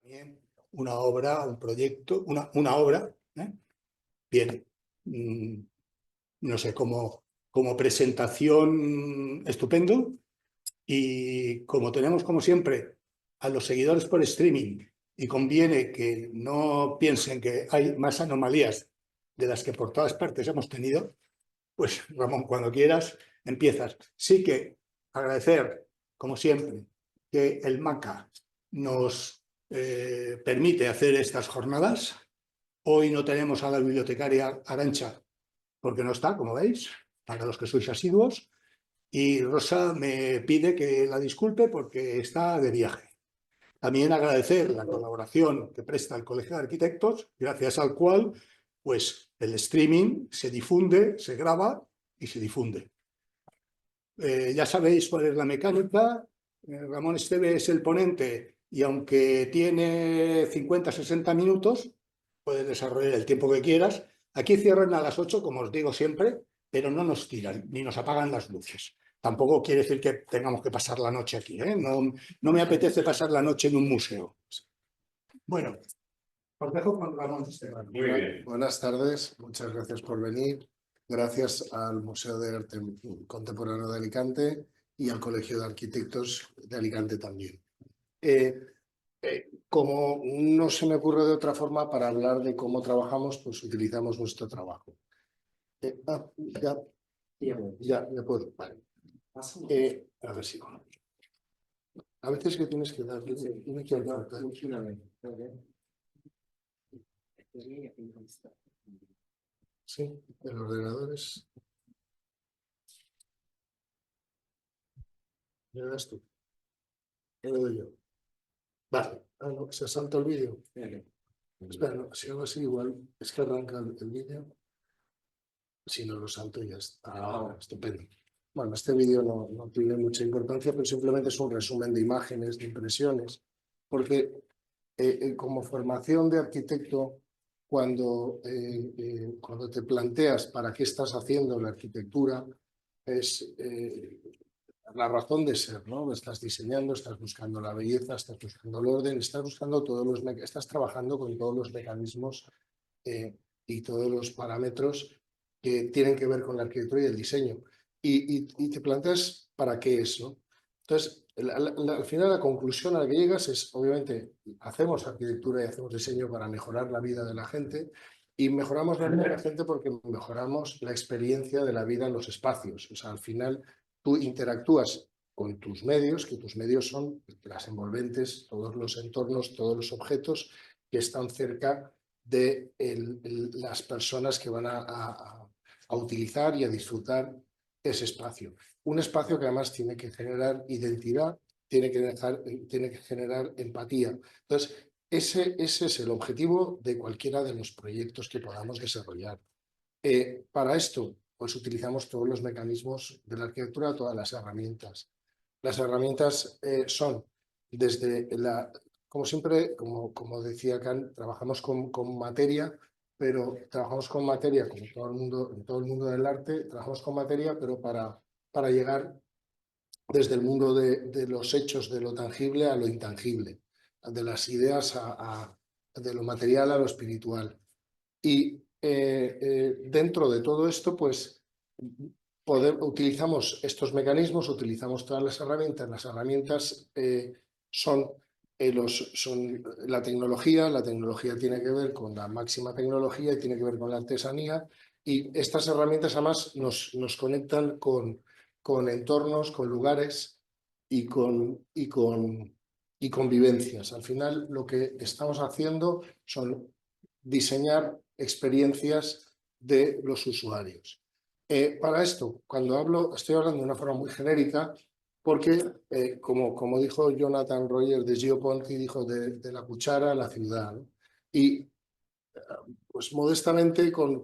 También una obra, un proyecto, una obra, bien, no sé, como presentación estupendo. Y como tenemos, como siempre, a los seguidores por streaming, y conviene que no piensen que hay más anomalías de las que por todas partes hemos tenido, pues Ramón, cuando quieras, empiezas. Sí que agradecer, como siempre, que el MACA nos permite hacer estas jornadas. Hoy no tenemos a la bibliotecaria Arantxa porque no está, como veis, para los que sois asiduos. Y Rosa me pide que la disculpe porque está de viaje. También agradecer la colaboración que presta el Colegio de Arquitectos, gracias al cual pues, el streaming se difunde, se graba y se difunde. Ya sabéis cuál es la mecánica. Ramón Esteve es el ponente y aunque tiene 50-60 minutos, puedes desarrollar el tiempo que quieras. Aquí cierran a las 8, como os digo siempre, pero no nos tiran ni nos apagan las luces. Tampoco quiere decir que tengamos que pasar la noche aquí, ¿eh? No me apetece pasar la noche en un museo. Bueno, os dejo con Ramón Esteve. Muy bien. Buenas tardes, muchas gracias por venir. Gracias al Museo de Arte Contemporáneo de Alicante y al Colegio de Arquitectos de Alicante también. Como no se me ocurre de otra forma para hablar de cómo trabajamos, pues utilizamos nuestro trabajo. Ya puedo. Vale. A ver si. A veces que tienes que dar. Tienes que hablar. Sí, el ordenador es. ¿Me lo das tú? ¿Me lo doy yo? Vale. Ah, no, se salta el vídeo. Espera, no, si hago así igual, es que arranca el vídeo. Si no lo salto ya está. Estupendo. Bueno, este vídeo no tiene mucha importancia, pero simplemente es un resumen de imágenes, de impresiones, porque como formación de arquitecto, cuando te planteas para qué estás haciendo la arquitectura, es la razón de ser, ¿no? Estás diseñando, estás buscando la belleza, estás buscando el orden, estás trabajando con todos los mecanismos y todos los parámetros que tienen que ver con la arquitectura y el diseño. Y te planteas para qué es, ¿no? Entonces, al final la conclusión a la que llegas es, obviamente, hacemos arquitectura y hacemos diseño para mejorar la vida de la gente, y mejoramos la vida de la gente porque mejoramos la experiencia de la vida en los espacios. O sea, al final tú interactúas con tus medios, que tus medios son las envolventes, todos los entornos, todos los objetos que están cerca de las personas que van a utilizar y a disfrutar ese espacio. Un espacio que además tiene que generar identidad, tiene que generar empatía. Entonces, ese es el objetivo de cualquiera de los proyectos que podamos desarrollar. Para esto, pues utilizamos todos los mecanismos de la arquitectura, todas las herramientas. Las herramientas son desde como siempre, como decía Kant, trabajamos con materia, pero trabajamos con materia, como todo el mundo, en todo el mundo del arte, trabajamos con materia, pero para llegar desde el mundo de los hechos, de lo tangible a lo intangible, de las ideas de lo material a lo espiritual. Y dentro de todo esto, pues utilizamos estos mecanismos, utilizamos todas las herramientas. Las herramientas son la tecnología tiene que ver con la máxima tecnología y tiene que ver con la artesanía, y estas herramientas además nos conectan con entornos, con lugares y con vivencias. Al final lo que estamos haciendo son diseñar experiencias de los usuarios. Para esto, estoy hablando de una forma muy genérica, porque, como dijo Jonathan Rogers de Geoponti, dijo de la cuchara a la ciudad, ¿no? Y pues modestamente, con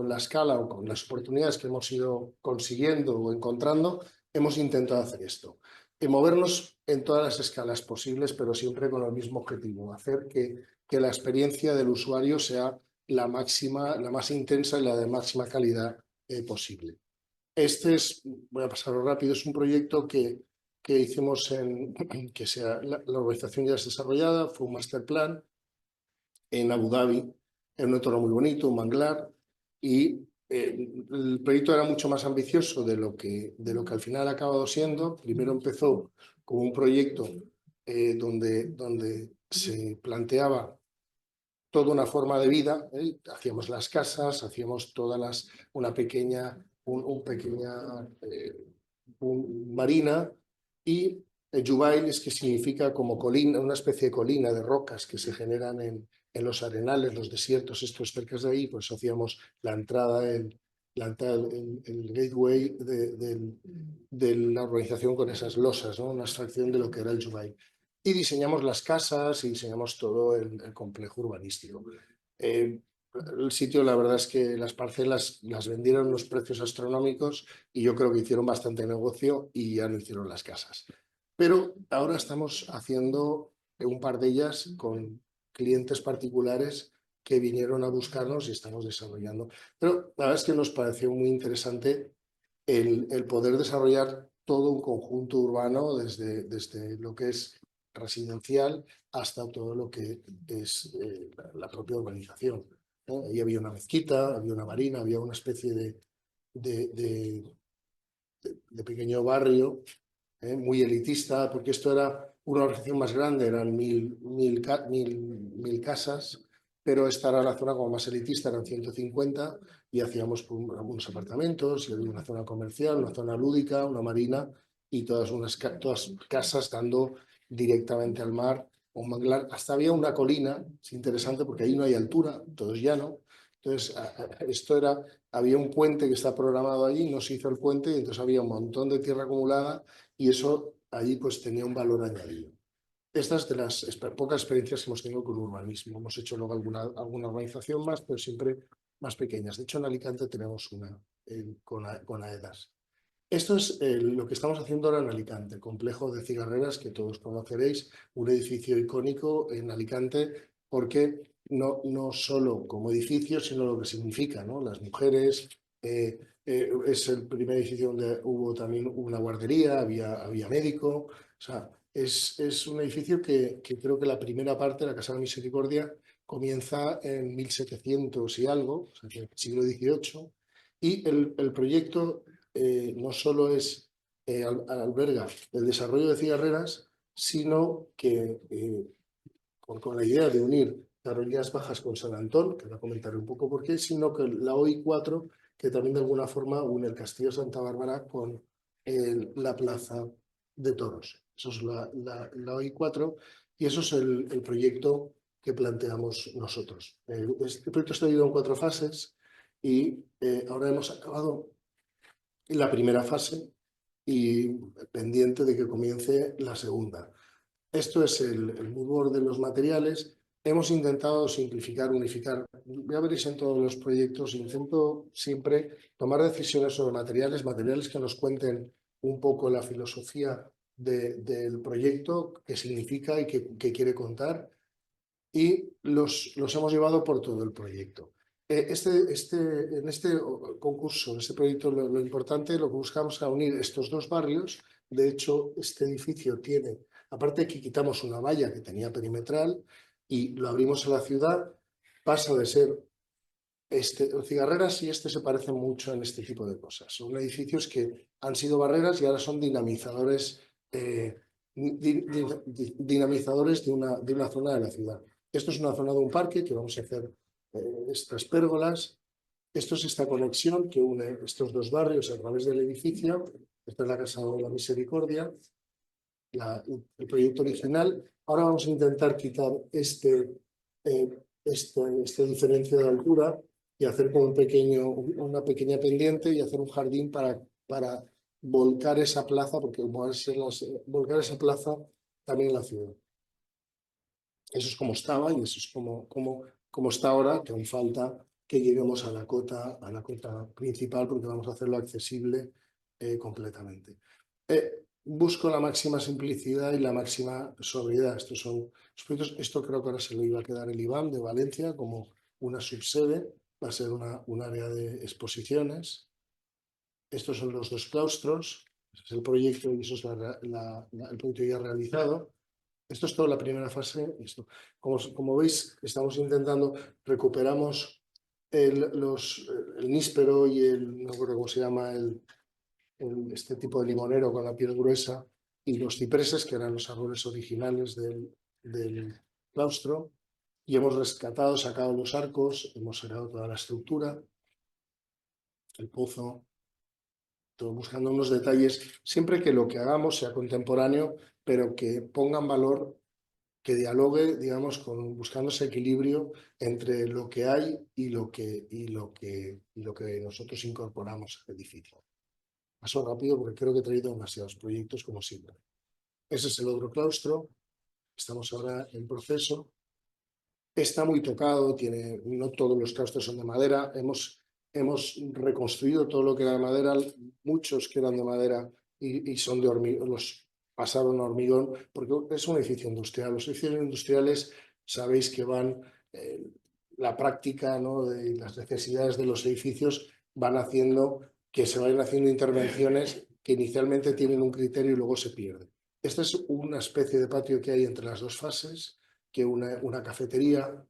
la escala o con las oportunidades que hemos ido consiguiendo o encontrando, hemos intentado hacer esto. Movernos en todas las escalas posibles, pero siempre con el mismo objetivo: hacer que la experiencia del usuario sea la máxima, la más intensa y la de máxima calidad posible. Voy a pasarlo rápido, es un proyecto que que hicimos la urbanización ya es desarrollada, fue un master plan en Abu Dhabi, en un entorno muy bonito, un manglar, y el proyecto era mucho más ambicioso de lo que al final ha acabado siendo. Primero empezó como un proyecto donde se planteaba toda una forma de vida, hacíamos las casas, hacíamos una pequeña marina, y Jubail es que significa como colina, una especie de colina de rocas que se generan en los arenales, los desiertos estos cerca de ahí. Pues hacíamos la entrada, el gateway de la urbanización con esas losas, ¿no? Una abstracción de lo que era el Jubail. Y diseñamos las casas y diseñamos todo el complejo urbanístico. El sitio, la verdad es que las parcelas las vendieron a unos precios astronómicos y yo creo que hicieron bastante negocio y ya no hicieron las casas. Pero ahora estamos haciendo un par de ellas con clientes particulares que vinieron a buscarnos y estamos desarrollando. Pero la verdad es que nos pareció muy interesante el poder desarrollar todo un conjunto urbano desde lo que es residencial hasta todo lo que es la propia urbanización, ¿no? Ahí había una mezquita, había una marina, había una especie de, de, de pequeño barrio muy elitista, porque esto era una organización más grande, eran mil casas, pero esta era la zona como más elitista, eran 150, y hacíamos algunos apartamentos, y había una zona comercial, una zona lúdica, una marina, y todas casas dando directamente al mar, un manglar. Hasta había una colina, es interesante porque ahí no hay altura, todo es llano. Entonces, había un puente que está programado allí, no se hizo el puente, y entonces había un montón de tierra acumulada, y eso allí pues tenía un valor añadido. Estas de las pocas experiencias que hemos tenido con urbanismo. Hemos hecho luego alguna urbanización más, pero siempre más pequeñas. De hecho, en Alicante tenemos una con AEDAS. Esto es lo que estamos haciendo ahora en Alicante, el complejo de Cigarreras, que todos conoceréis, un edificio icónico en Alicante, porque no solo como edificio, sino lo que significa, ¿no? Las mujeres. Es el primer edificio donde hubo también una guardería, había médico. O sea, es un edificio que creo que la primera parte, la Casa de la Misericordia, comienza en 1700 y algo, o sea, que siglo XVIII, y el proyecto no solo alberga el desarrollo de cigarreras, sino que con la idea de unir Carolinas Bajas con San Antón, que voy a comentar un poco por qué, sino que la OI4, que también de alguna forma une el Castillo de Santa Bárbara con la Plaza de Toros. Eso es la OI4, y eso es el proyecto que planteamos nosotros. Este proyecto está dividido en 4 fases, y ahora hemos acabado la primera fase y pendiente de que comience la segunda. Esto es el mood board de los materiales. Hemos intentado simplificar, unificar. Ya veréis en todos los proyectos, intento siempre tomar decisiones sobre materiales que nos cuenten un poco la filosofía del proyecto, qué significa y qué quiere contar, y los hemos llevado por todo el proyecto. En este concurso, en este proyecto, lo importante, lo que buscamos es unir estos dos barrios. De hecho, este edificio tiene, aparte de que quitamos una valla que tenía perimetral y lo abrimos a la ciudad, pasa de ser Cigarreras y se parecen mucho en este tipo de cosas. Son edificios que han sido barreras y ahora son dinamizadores, dinamizadores de una zona de la ciudad. Esto es una zona de un parque que vamos a hacer estas pérgolas. Esto es esta conexión que une estos dos barrios a través del edificio. Esta es la Casa de la Misericordia, el proyecto original. Ahora vamos a intentar quitar esta diferencia de altura y hacer como una pequeña pendiente y hacer un jardín para volcar esa plaza, porque volcar esa plaza también en la ciudad. Eso es como estaba y eso es como está ahora, que aún falta que lleguemos a la cota principal, porque vamos a hacerlo accesible completamente. Busco la máxima simplicidad y la máxima sobriedad. Estos son los proyectos. Esto creo que ahora se lo iba a quedar el IBAM de Valencia como una subsede, va a ser un área de exposiciones. Estos son los dos claustros. Ese es el proyecto y eso es el proyecto ya realizado. Esto es toda la primera fase. Como veis, estamos intentando, recuperamos el níspero y no recuerdo cómo se llama, este tipo de limonero con la piel gruesa y los cipreses, que eran los árboles originales del claustro. Y hemos rescatado, sacado los arcos, hemos sacado toda la estructura, el pozo, todo buscando unos detalles, siempre que lo que hagamos sea contemporáneo, pero que ponga en valor, que dialogue, digamos, buscando ese equilibrio entre lo que hay y lo que nosotros incorporamos al edificio. Paso rápido porque creo que he traído demasiados proyectos, como siempre. Ese es el otro claustro. Estamos ahora en proceso. Está muy tocado, no todos los claustros son de madera. Hemos reconstruido todo lo que era de madera, muchos que eran de madera y son de hormigón, los pasaron a hormigón, porque es un edificio industrial. Los edificios industriales sabéis que la práctica, ¿no?, de las necesidades de los edificios van haciendo que se vayan haciendo intervenciones que inicialmente tienen un criterio y luego se pierden. Esta es una especie de patio que hay entre las dos fases, que una cafetería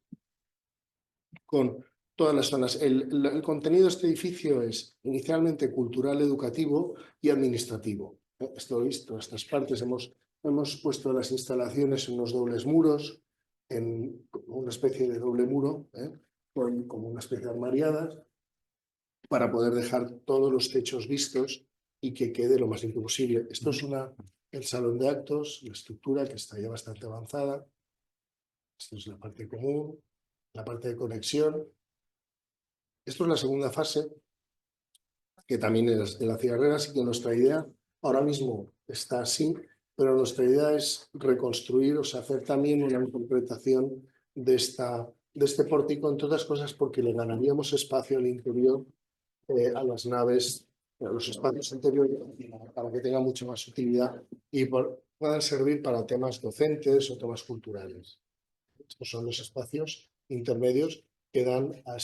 con todas las zonas. El contenido de este edificio es inicialmente cultural, educativo y administrativo. Esto lo visto, estas partes hemos puesto las instalaciones en unos dobles muros, en una especie de doble muro, como una especie de armariadas, para poder dejar todos los techos vistos y que quede lo más limpio posible. Esto es el salón de actos, la estructura que está ya bastante avanzada. Esto es la parte común, la parte de conexión. Esto es la segunda fase, que también es de la cigarrera, así que nuestra idea ahora mismo está así, pero nuestra idea es reconstruir, o sea, hacer también una interpretación de este pórtico, entre otras cosas porque le ganaríamos espacio al interior, a las naves, a los espacios interiores, para que tengan mucha más utilidad y puedan servir para temas docentes o temas culturales. Estos son los espacios intermedios que dan a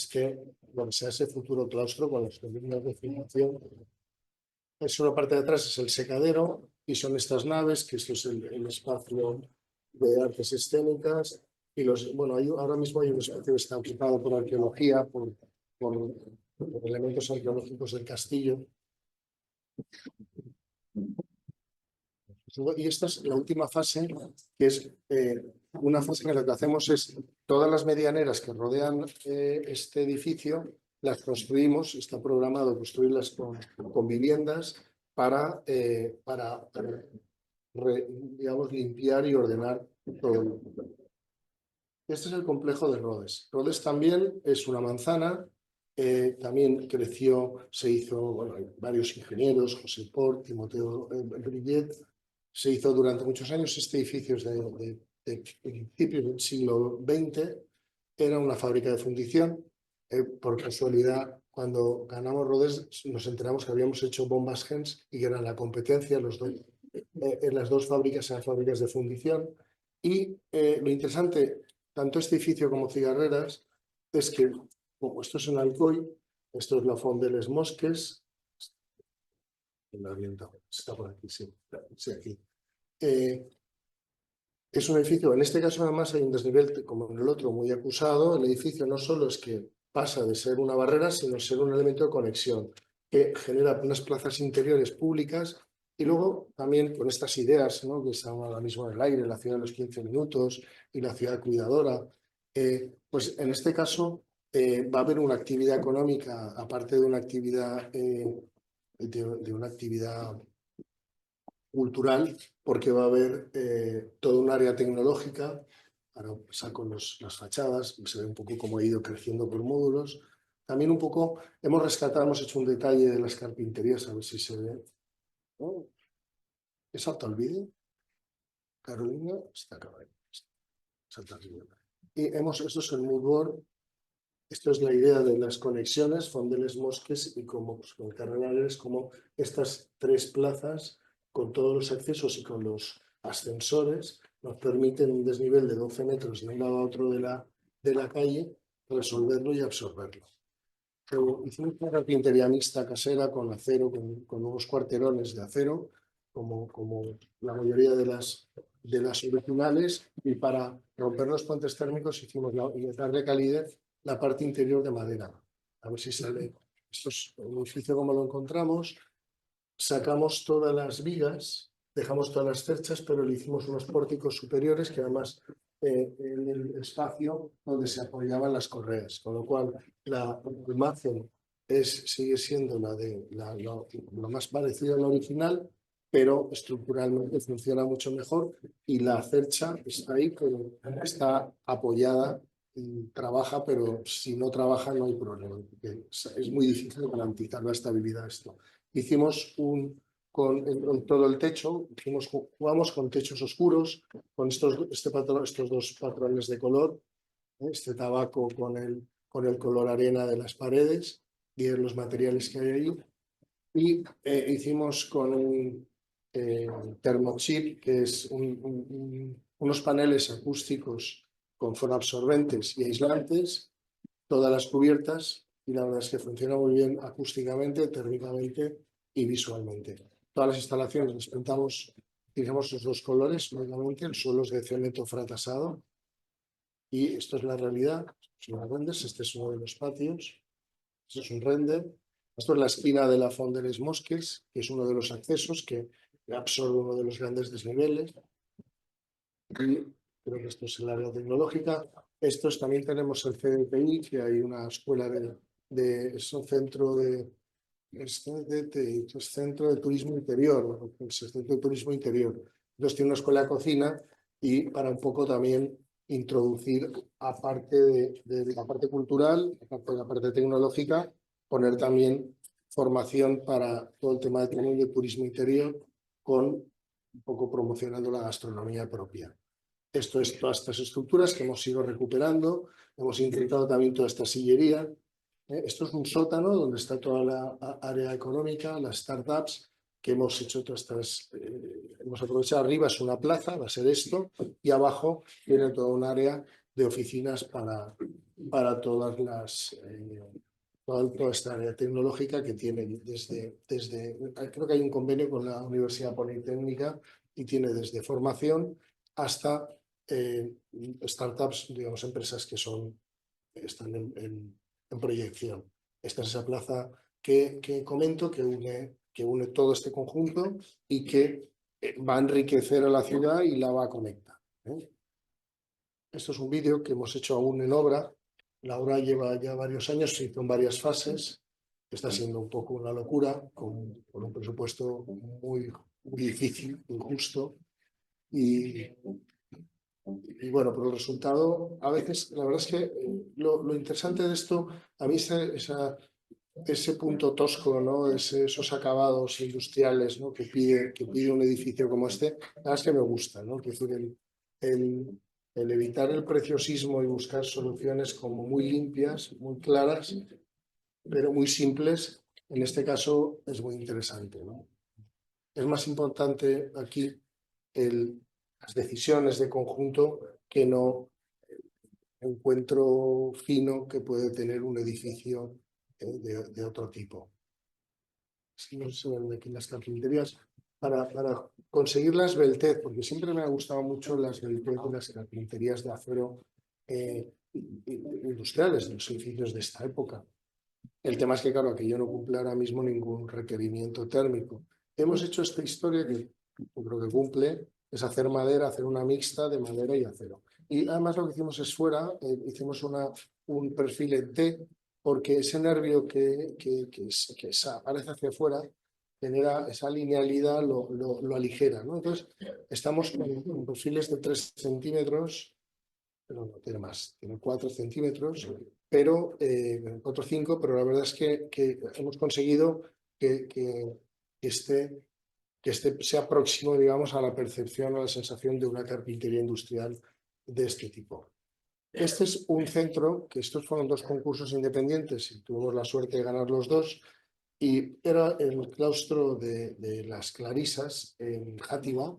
lo que sea ese futuro claustro con las columnas de financiación. Eso, la parte de atrás es el secadero y son estas naves, que esto es el espacio de artes escénicas. Y ahora mismo hay un espacio que está ocupado por arqueología, por elementos arqueológicos del castillo. Y esta es la última fase, que es una fase en la que lo que hacemos es todas las medianeras que rodean este edificio, las construimos, está programado construirlas con viviendas para digamos, limpiar y ordenar todo. Este es el complejo de Rhodes. Rhodes también es una manzana, también creció, se hizo, hay varios ingenieros, José Port, Timoteo Brillet. Se hizo durante muchos años. Este edificio es de principios del siglo XX, era una fábrica de fundición. Por casualidad, cuando ganamos Rhodes, nos enteramos que habíamos hecho bombas Gens y era la competencia, en las dos fábricas eran fábricas de fundición. Y lo interesante, tanto este edificio como Cigarreras, es que, como esto es en Alcoy, esto es la Font de les Mosques, está por aquí, sí, aquí. Es un edificio, en este caso además hay un desnivel, como en el otro, muy acusado. El edificio no solo es que pasa de ser una barrera, sino ser un elemento de conexión que genera unas plazas interiores públicas y luego también con estas ideas, ¿no?, que están ahora mismo en el aire, la ciudad de los 15 minutos y la ciudad cuidadora. Pues en este caso va a haber una actividad económica, aparte de una actividad, de una actividad cultural, porque va a haber todo un área tecnológica. Ahora saco las fachadas, se ve un poco cómo ha ido creciendo por módulos. También un poco hemos rescatado, hemos hecho un detalle de las carpinterías, a ver si se ve. Oh, ¿he saltado el vídeo? Carolina, está acabado. Y esto es el moodboard. Esto es la idea de las conexiones, Fondeles Mosques y como con Carreras, como estas tres plazas con todos los accesos y con los ascensores nos permiten un desnivel de 12 metros de un lado a otro de la calle, resolverlo y absorberlo. hicimos una carpintería mixta casera con acero, con unos cuarterones de acero, como la mayoría de las originales, y para romper los puentes térmicos hicimos y darle calidez la parte interior de madera. A ver si sale. Esto es el edificio como lo encontramos. Sacamos todas las vigas, dejamos todas las cerchas, pero le hicimos unos pórticos superiores que además en el espacio donde se apoyaban las correas, con lo cual la imagen sigue siendo lo más parecido al original, pero estructuralmente funciona mucho mejor y la cercha está ahí, pero está apoyada y trabaja, pero si no trabaja no hay problema. Es muy difícil garantizar la estabilidad de esto. Hicimos con todo el techo, jugamos con techos oscuros, con estos dos patrones de color, este tabaco con el color arena de las paredes y de los materiales que hay ahí. Y hicimos con un thermochip, que es unos paneles acústicos con fonoabsorbentes y aislantes, todas las cubiertas, y la verdad es que funciona muy bien acústicamente, térmicamente y visualmente. Todas las instalaciones les pintamos, utilizamos los dos colores, únicamente el suelo es de cemento fratasado, y esto es la realidad. Son los renders. Este es uno de los patios, este es un render. Esto es la esquina de la Font de les Mosques, que es uno de los accesos que absorbe uno de los grandes desniveles. Y creo que esto es el área tecnológica. Estos también tenemos el CDTI, que hay una escuela es un centro centro de turismo interior, el centro de turismo interior. Entonces tiene una escuela de cocina y para un poco también introducir, aparte de la parte cultural, aparte de la parte tecnológica, poner también formación para todo el tema de turismo interior, con un poco promocionando la gastronomía propia. Esto es todas estas estructuras que hemos ido recuperando. Hemos intentado también toda esta sillería. Esto es un sótano donde está toda la área económica, las startups, que hemos hecho todas estas. Hemos aprovechado. Arriba es una plaza, va a ser esto, y abajo tiene toda un área de oficinas para todas las. Toda esta área tecnológica que tiene creo que hay un convenio con la Universidad Politécnica y tiene desde formación hasta startups, digamos, empresas que están en proyección. Esta es esa plaza que comento, que une todo este conjunto y que va a enriquecer a la ciudad y la va a conectar. Esto es un vídeo que hemos hecho aún en obra. La obra lleva ya varios años, se hizo en varias fases. Está siendo un poco una locura, con un presupuesto muy, muy difícil, injusto. Y bueno, pero el resultado, a veces, la verdad es que lo interesante de esto, a mí ese punto tosco, ¿no? Esos acabados industriales, ¿no? que pide un edificio como este, la verdad es que me gusta, ¿no? Es decir, el evitar el preciosismo y buscar soluciones como muy limpias, muy claras, pero muy simples, en este caso es muy interesante, ¿no? Es más importante aquí las decisiones de conjunto que no el encuentro fino que puede tener un edificio de otro tipo. No sé si ven aquí las carpinterías. Para conseguir la esbeltez, porque siempre me ha gustado mucho la esbeltez de las carpinterías de acero industriales de los edificios de esta época. El tema es que, claro, que yo no cumple ahora mismo ningún requerimiento térmico. Hemos hecho esta historia que yo creo que cumple, es hacer madera, hacer una mixta de madera y acero. Y además lo que hicimos es fuera, hicimos un perfil en T, porque ese nervio que aparece hacia afuera genera esa linealidad, lo aligera, ¿no? Entonces, estamos con perfiles de 3 centímetros, pero no tiene más, tiene 4 centímetros, pero 4 o 5, pero la verdad es que hemos conseguido que este sea próximo, digamos, a la percepción, a la sensación de una carpintería industrial de este tipo. Este es un centro, que estos fueron 2 concursos independientes y tuvimos la suerte de ganar los 2, y era el claustro de las Clarisas en Játiva,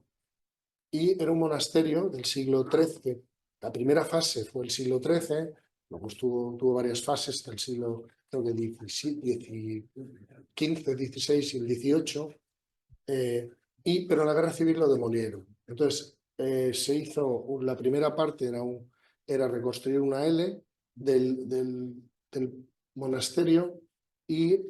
y era un monasterio del siglo XIII. La primera fase fue el siglo XIII, luego tuvo varias fases del siglo creo que 15, 16 y el 18, pero en la guerra civil lo demolieron. Entonces se hizo, la primera parte era reconstruir una L del monasterio y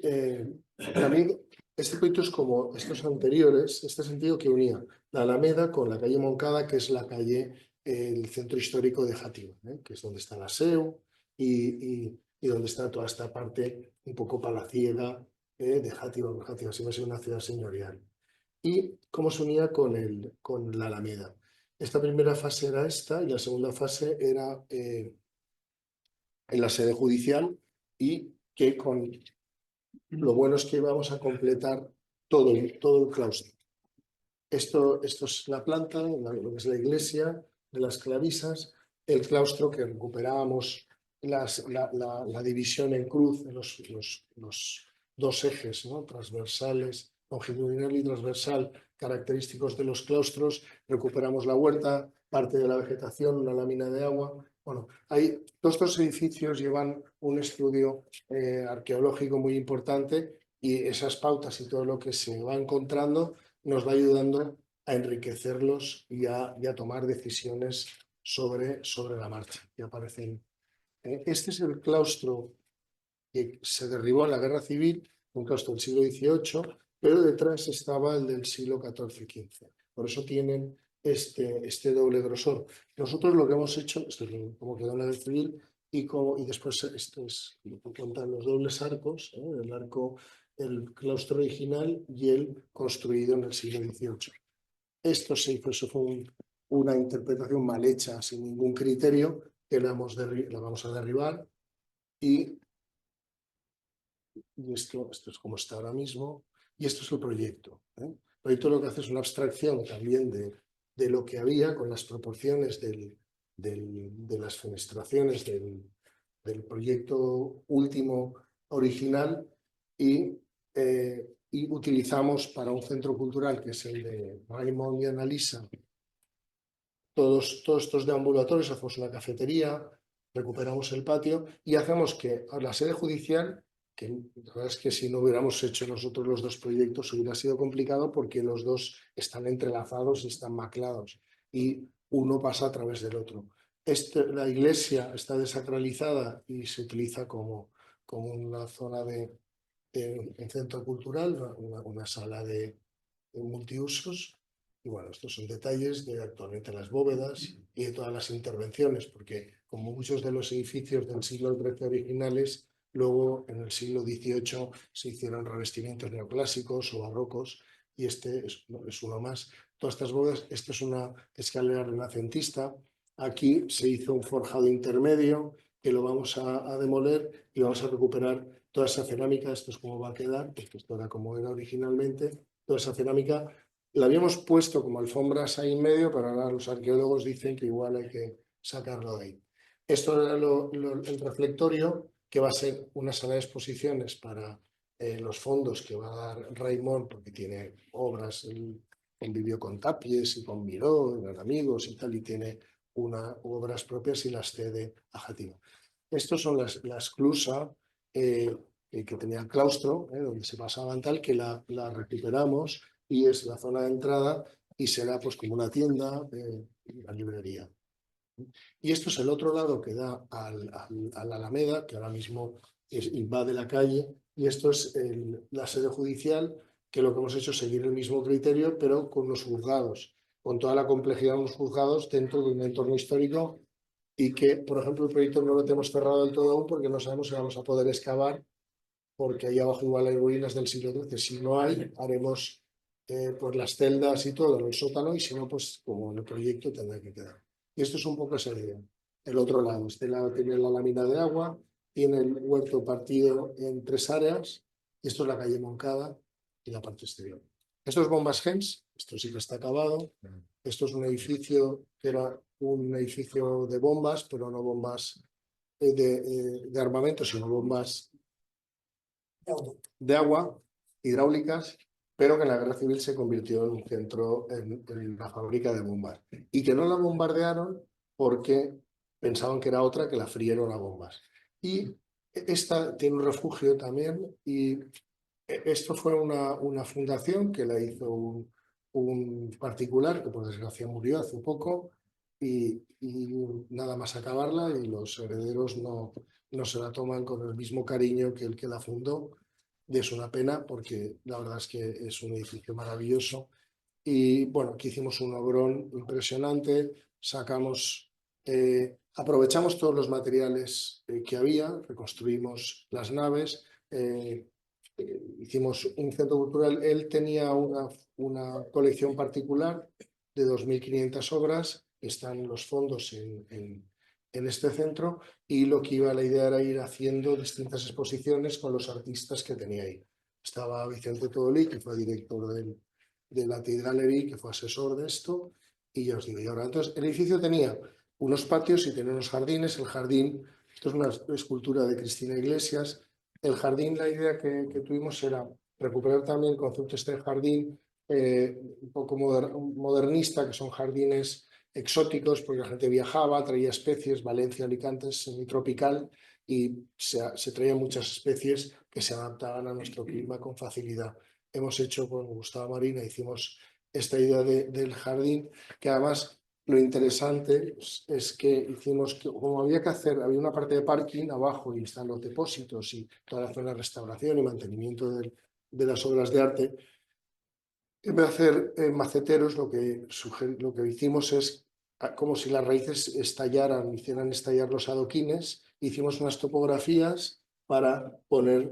también este proyecto es como estos anteriores, este sentido que unía la Alameda con la calle Moncada, que es la calle, el centro histórico de Játiva, que es donde está la SEU y donde está toda esta parte un poco palaciega de Játiva, porque Játiva siempre ha sido una ciudad señorial. Y cómo se unía con la Alameda. Esta primera fase era esta y la segunda fase era en la sede judicial y que lo bueno es que íbamos a completar todo el claustro. Esto es la planta, lo que es la iglesia de las clavijas, el claustro que recuperábamos la división en cruz, los dos ejes, ¿no?, transversales, longitudinal y transversal, característicos de los claustros. Recuperamos la huerta, parte de la vegetación, una lámina de agua. Bueno, todos estos edificios llevan un estudio arqueológico muy importante y esas pautas y todo lo que se va encontrando nos va ayudando a enriquecerlos y a tomar decisiones sobre la marcha. Y aparecen. Este es el claustro que se derribó en la Guerra Civil, un claustro del siglo XVIII, pero detrás estaba el del siglo XIV-XV. Por eso tienen este doble grosor. Nosotros lo que hemos hecho, esto es como quedó en la Guerra Civil, y después esto es lo que cuentan los dobles arcos, el arco, el claustro original y el construido en el siglo XVIII. Esto se hizo, eso fue una interpretación mal hecha, sin ningún criterio, que la vamos a derribar y esto es como está ahora mismo y esto es el proyecto. El proyecto lo que hace es una abstracción también de lo que había con las proporciones de las fenestraciones del proyecto último original y utilizamos para un centro cultural que es el de Raimon y Annalisa todos estos deambulatorios, hacemos una cafetería, recuperamos el patio y hacemos que a la sede judicial, que la verdad es que si no hubiéramos hecho nosotros los dos proyectos hubiera sido complicado porque los dos están entrelazados y están maclados y uno pasa a través del otro. La iglesia está desacralizada y se utiliza como una zona de centro cultural, una sala de multiusos. Y bueno, estos son detalles de actualmente las bóvedas y de todas las intervenciones, porque como muchos de los edificios del siglo XIII originales, luego en el siglo XVIII se hicieron revestimientos neoclásicos o barrocos y este es uno más. Todas estas bóvedas, esta es una escalera renacentista. Aquí se hizo un forjado intermedio que lo vamos a demoler y vamos a recuperar toda esa cerámica. Esto es como va a quedar, porque esto era como era originalmente. Toda esa cerámica la habíamos puesto como alfombras ahí en medio, pero ahora los arqueólogos dicen que igual hay que sacarlo de ahí. Esto era el reflectorio, que va a ser una sala de exposiciones para los fondos que va a dar Raimon, porque tiene obras, él convivió con Tapies y con Miró, eran amigos y tal, y tiene obras propias y las cede a Játiva. Estos son las clusa que tenía el claustro, donde se pasaban tal, que la recuperamos y es la zona de entrada y será pues como una tienda, una librería. Y esto es el otro lado que da a la Alameda, que ahora mismo invade la calle, y esto es la sede judicial, que lo que hemos hecho es seguir el mismo criterio, pero con los juzgados, con toda la complejidad de los juzgados dentro de un entorno histórico y que, por ejemplo, el proyecto no lo tenemos cerrado del todo aún porque no sabemos si vamos a poder excavar, porque ahí abajo igual hay ruinas del siglo XIII. Si no hay, haremos pues las celdas y todo en el sótano, y si no, pues como en el proyecto tendrá que quedar. Y esto es un poco el otro lado. Este lado tiene la lámina de agua, tiene el huerto partido en 3 áreas, y esto es la calle Moncada y la parte exterior. Esto es Bombas Gens, esto sí que está acabado. Esto es un edificio que era un edificio de bombas, pero no bombas de armamento, sino bombas de agua hidráulicas, pero que en la Guerra Civil se convirtió en un centro, en la fábrica de bombas. Y que no la bombardearon porque pensaban que era otra, que la frieron a bombas. Y Esta tiene un refugio también y esto fue una fundación que la hizo un particular que por desgracia murió hace poco y nada más acabarla y los herederos no se la toman con el mismo cariño que el que la fundó. Y es una pena porque la verdad es que es un edificio maravilloso. Y bueno, aquí hicimos un obrón impresionante, aprovechamos todos los materiales que había, reconstruimos las naves, hicimos un centro cultural. Él tenía una colección particular de 2.500 obras, que están en los fondos en este centro, y lo que iba la idea era ir haciendo distintas exposiciones con los artistas que tenía ahí. Estaba Vicente Todolí, que fue director de la Tate Gallery, que fue asesor de esto, y ya os digo, y ahora, entonces, el edificio tenía unos patios y tenía unos jardines. El jardín, esto es una escultura de Cristina Iglesias. El jardín, la idea que tuvimos era recuperar también el concepto este de jardín un poco modernista, que son jardines exóticos, porque la gente viajaba, traía especies. Valencia, Alicante es semitropical y se traían muchas especies que se adaptaban a nuestro clima con facilidad. Hemos hecho con Gustavo Marina, hicimos esta idea del jardín, que además lo interesante es que hicimos, como había que hacer, había una parte de parking abajo y están los depósitos y toda la zona de restauración y mantenimiento de las obras de arte. En vez de hacer maceteros, lo que hicimos es como si las raíces hicieran estallar los adoquines. Hicimos unas topografías para poner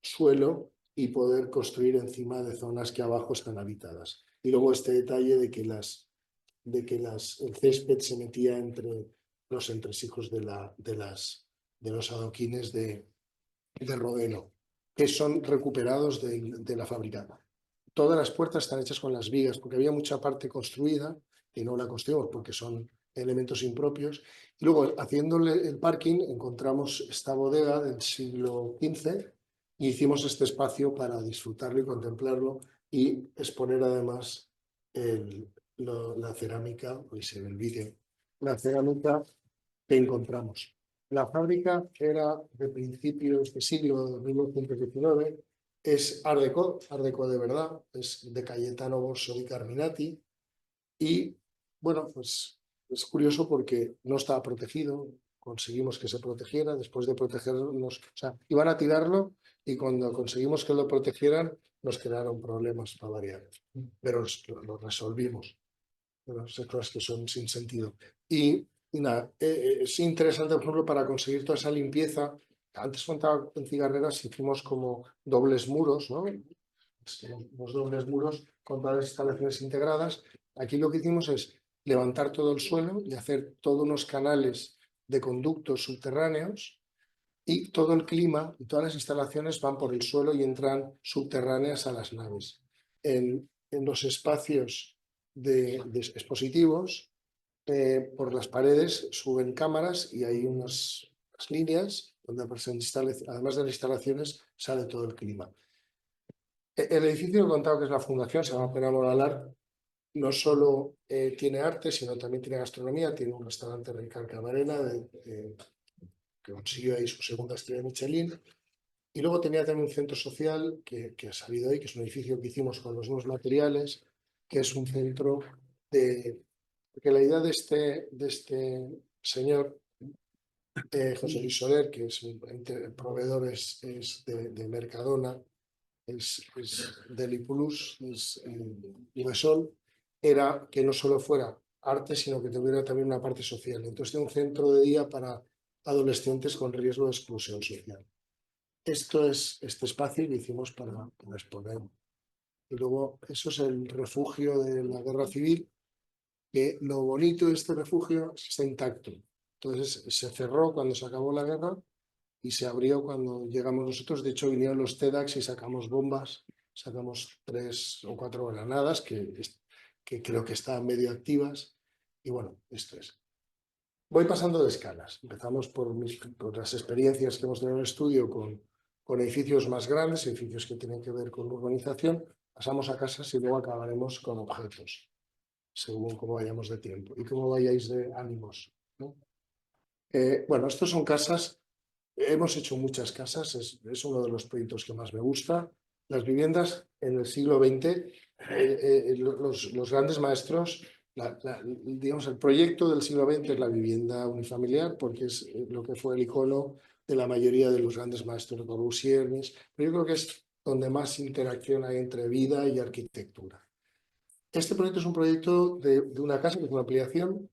suelo y poder construir encima de zonas que abajo están habitadas. Y luego este detalle el césped se metía entre los entresijos de los adoquines de Rodeno, que son recuperados de la fábrica. Todas las puertas están hechas con las vigas, porque había mucha parte construida y no la construimos porque son elementos impropios. Y luego, haciéndole el parking, encontramos esta bodega del siglo XV y hicimos este espacio para disfrutarlo y contemplarlo y exponer además la cerámica, hoy se ve el vídeo, la cerámica que encontramos. La fábrica era de principios del siglo 1919, es Art Deco de verdad, es de Cayetano Borso di Carminati y bueno, pues es curioso porque no estaba protegido, conseguimos que se protegiera. Después de protegernos, o sea, iban a tirarlo y cuando conseguimos que lo protegieran nos crearon problemas para variar, pero lo resolvimos. Bueno, esas cosas que son sin sentido. Y nada, es interesante, por ejemplo, para conseguir toda esa limpieza. Antes contaba en Cigarreras, hicimos como dobles muros, ¿no? Los dobles muros con todas las instalaciones integradas. Aquí lo que hicimos es levantar todo el suelo y hacer todos unos canales de conductos subterráneos, y todo el clima y todas las instalaciones van por el suelo y entran subterráneas a las naves. En los espacios de expositivos, por las paredes suben cámaras y hay unas líneas donde además de las instalaciones sale todo el clima. El edificio que he contado, que es la fundación, se llama Pere Moralar, no solo tiene arte, sino también tiene gastronomía. Tiene un restaurante Ricard Camarena que consiguió ahí su segunda estrella de Michelin. Y luego tenía también un centro social que ha salido ahí, que es un edificio que hicimos con los nuevos materiales, que es un centro de... Porque la idea de este señor, José Luis Soler, que es el proveedor es de Mercadona, es del Ipulús, es Uvesol, era que no solo fuera arte, sino que tuviera también una parte social. Entonces, tiene un centro de día para adolescentes con riesgo de exclusión social. Esto es este espacio que hicimos para exponer. Y luego, eso es el refugio de la Guerra Civil, que lo bonito de este refugio es que está intacto. Entonces, se cerró cuando se acabó la guerra y se abrió cuando llegamos nosotros. De hecho, vinieron los TEDx y sacamos bombas, sacamos 3 o 4 granadas que creo que estaban medio activas. Y bueno, esto es. Voy pasando de escalas. Empezamos por las experiencias que hemos tenido en el estudio con edificios más grandes, edificios que tienen que ver con urbanización. Pasamos a casas y luego acabaremos con objetos, según cómo vayamos de tiempo y cómo vayáis de ánimos, ¿no? Bueno, estos son casas hemos hecho muchas casas, es uno de los proyectos que más me gusta. Las viviendas en el siglo XX, los grandes maestros, digamos, el proyecto del siglo XX es la vivienda unifamiliar, porque es lo que fue el icono de la mayoría de los grandes maestros de Corbusier, pero yo creo que es donde más interacción hay entre vida y arquitectura. Este proyecto es un proyecto de una casa, que es una ampliación.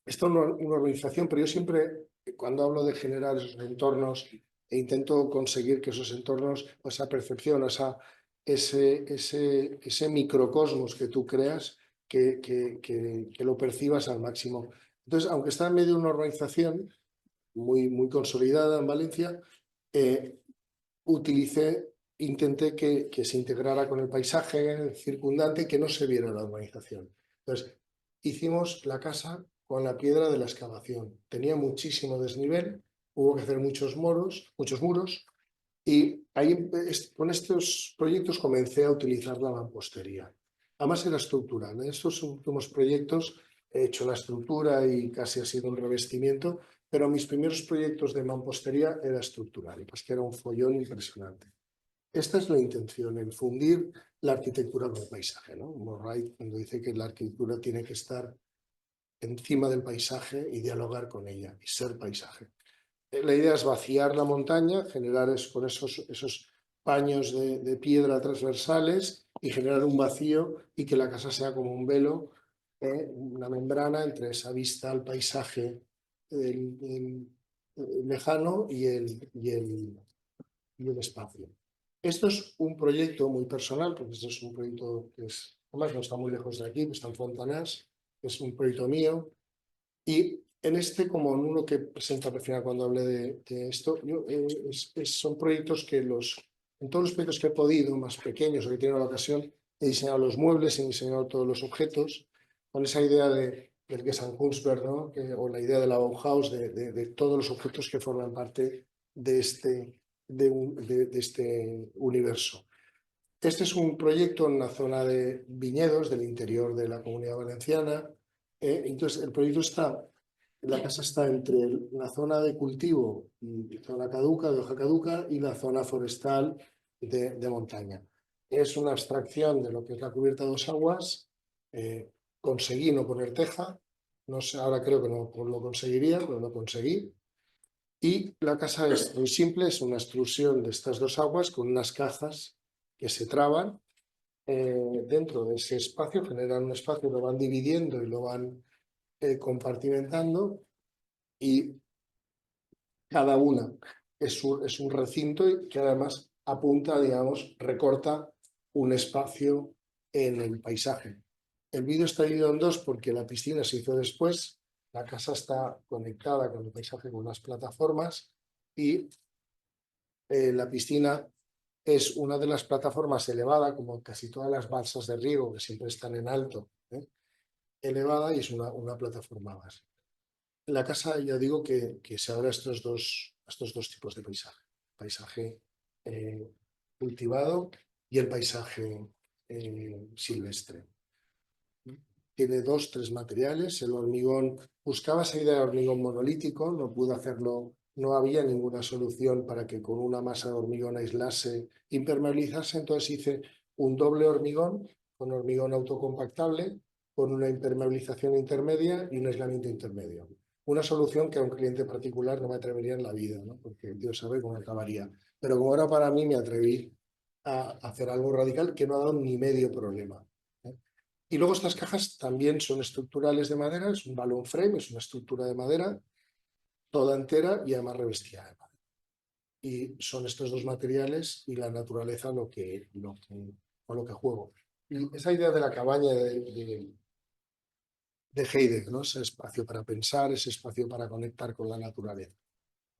Está una organización, pero yo siempre, cuando hablo de generar esos entornos, intento conseguir que esos entornos, esa percepción, ese microcosmos que tú creas, que lo percibas al máximo. Entonces, aunque está en medio de una organización muy consolidada en Valencia, eh, intenté que se integrara con el paisaje circundante y que no se viera la urbanización. Entonces, hicimos la casa con la piedra de la excavación. Tenía muchísimo desnivel, hubo que hacer muchos muros, y ahí, con estos proyectos comencé a utilizar la mampostería. Además era estructural. En estos últimos proyectos he hecho la estructura y casi ha sido un revestimiento, pero mis primeros proyectos de mampostería era estructural, pues que era un follón impresionante. Esta es la intención, el fundir la arquitectura con el paisaje, ¿no? Murray, cuando dice que la arquitectura tiene que estar encima del paisaje y dialogar con ella y ser paisaje. La idea es vaciar la montaña, generar con esos paños de piedra transversales y generar un vacío y que la casa sea como un velo, una membrana entre esa vista al paisaje lejano y el espacio. Esto es un proyecto muy personal, porque esto es un proyecto que además no está muy lejos de aquí, está en Fontanás, es un proyecto mío. Y en este, como en uno que presenta al final cuando hablé de esto, son proyectos que en todos los proyectos que he podido, más pequeños o que he tenido la ocasión, he diseñado los muebles, he diseñado todos los objetos, con esa idea del Gesamtkunstwerk, ¿no? O la idea de la Bauhaus, de todos los objetos que forman parte de este universo. Este es un proyecto en la zona de viñedos del interior de la Comunidad Valenciana. Entonces, el proyecto la casa está entre la zona de cultivo y zona caduca, de hoja caduca, y la zona forestal de montaña. Es una abstracción de lo que es la cubierta de dos aguas. Conseguí no poner teja. No sé, ahora creo que no lo conseguiría, pero lo conseguí. Y la casa es muy simple, es una extrusión de estas dos aguas con unas cajas que se traban dentro de ese espacio, generan un espacio, lo van dividiendo y lo van compartimentando, y cada una es un recinto que además apunta, digamos, recorta un espacio en el paisaje. El vídeo está dividido en dos porque la piscina se hizo después, la casa está conectada con el paisaje con unas plataformas, y la piscina es una de las plataformas elevada, como casi todas las balsas de riego que siempre están en alto, elevada, y es una plataforma más. En la casa ya digo que se abre a estos dos tipos de paisaje. Paisaje cultivado y el paisaje silvestre. Tiene tres materiales. El hormigón, buscaba esa idea de hormigón monolítico, no pude hacerlo, no había ninguna solución para que con una masa de hormigón aislase, impermeabilizase, entonces hice un doble hormigón con hormigón autocompactable, con una impermeabilización intermedia y un aislamiento intermedio. Una solución que a un cliente particular no me atrevería en la vida, ¿no? Porque Dios sabe cómo acabaría. Pero como era para mí, me atreví a hacer algo radical que no ha dado ni medio problema. Y luego estas cajas también son estructurales de madera, es un balloon frame, es una estructura de madera, toda entera y además revestida de madera. Y son estos dos materiales y la naturaleza con lo que juego. Y esa idea de la cabaña de Heidegger, ¿no? Ese espacio para pensar, ese espacio para conectar con la naturaleza.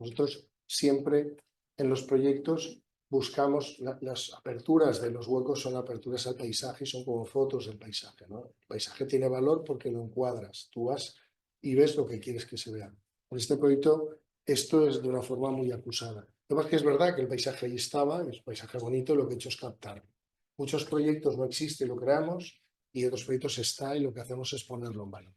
Nosotros siempre en los proyectos buscamos las aperturas de los huecos, son aperturas al paisaje, son como fotos del paisaje, ¿no? El paisaje tiene valor porque lo encuadras, tú vas y ves lo que quieres que se vea. En este proyecto esto es de una forma muy acusada. Lo más que es verdad que el paisaje ahí estaba, es un paisaje bonito, lo que he hecho es captarlo. Muchos proyectos no existe, lo creamos, y otros proyectos está y lo que hacemos es ponerlo en valor.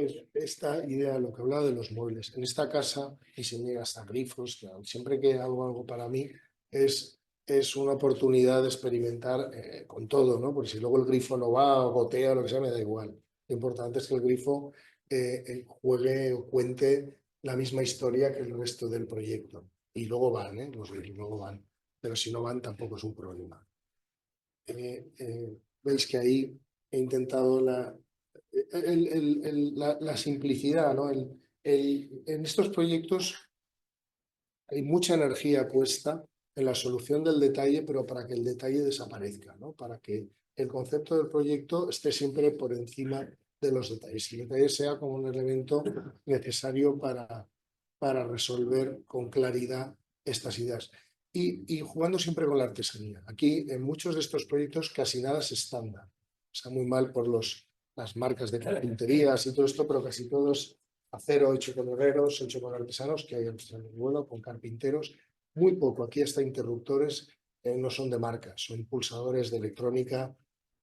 es esta idea, lo que hablaba de los muebles. En esta casa diseñé hasta grifos, que siempre que hago algo para mí es una oportunidad de experimentar con todo, ¿no? Porque si luego el grifo no va o gotea o lo que sea, me da igual. Lo importante es que el grifo juegue o cuente la misma historia que el resto del proyecto. Y luego van, los grifos luego van. Pero si no van, tampoco es un problema. Veis que ahí he intentado la simplicidad, ¿no? En estos proyectos hay mucha energía puesta en la solución del detalle, pero para que el detalle desaparezca, ¿no? Para que el concepto del proyecto esté siempre por encima de los detalles. Y el detalle sea como un elemento necesario para resolver con claridad estas ideas. Y jugando siempre con la artesanía. Aquí, en muchos de estos proyectos, casi nada es estándar. Está muy mal por las marcas de carpinterías y todo esto, pero casi todos acero hecho con herreros, hecho con artesanos, que hay en vuelo, con carpinteros. Muy poco. Aquí hasta interruptores no son de marca, son pulsadores de electrónica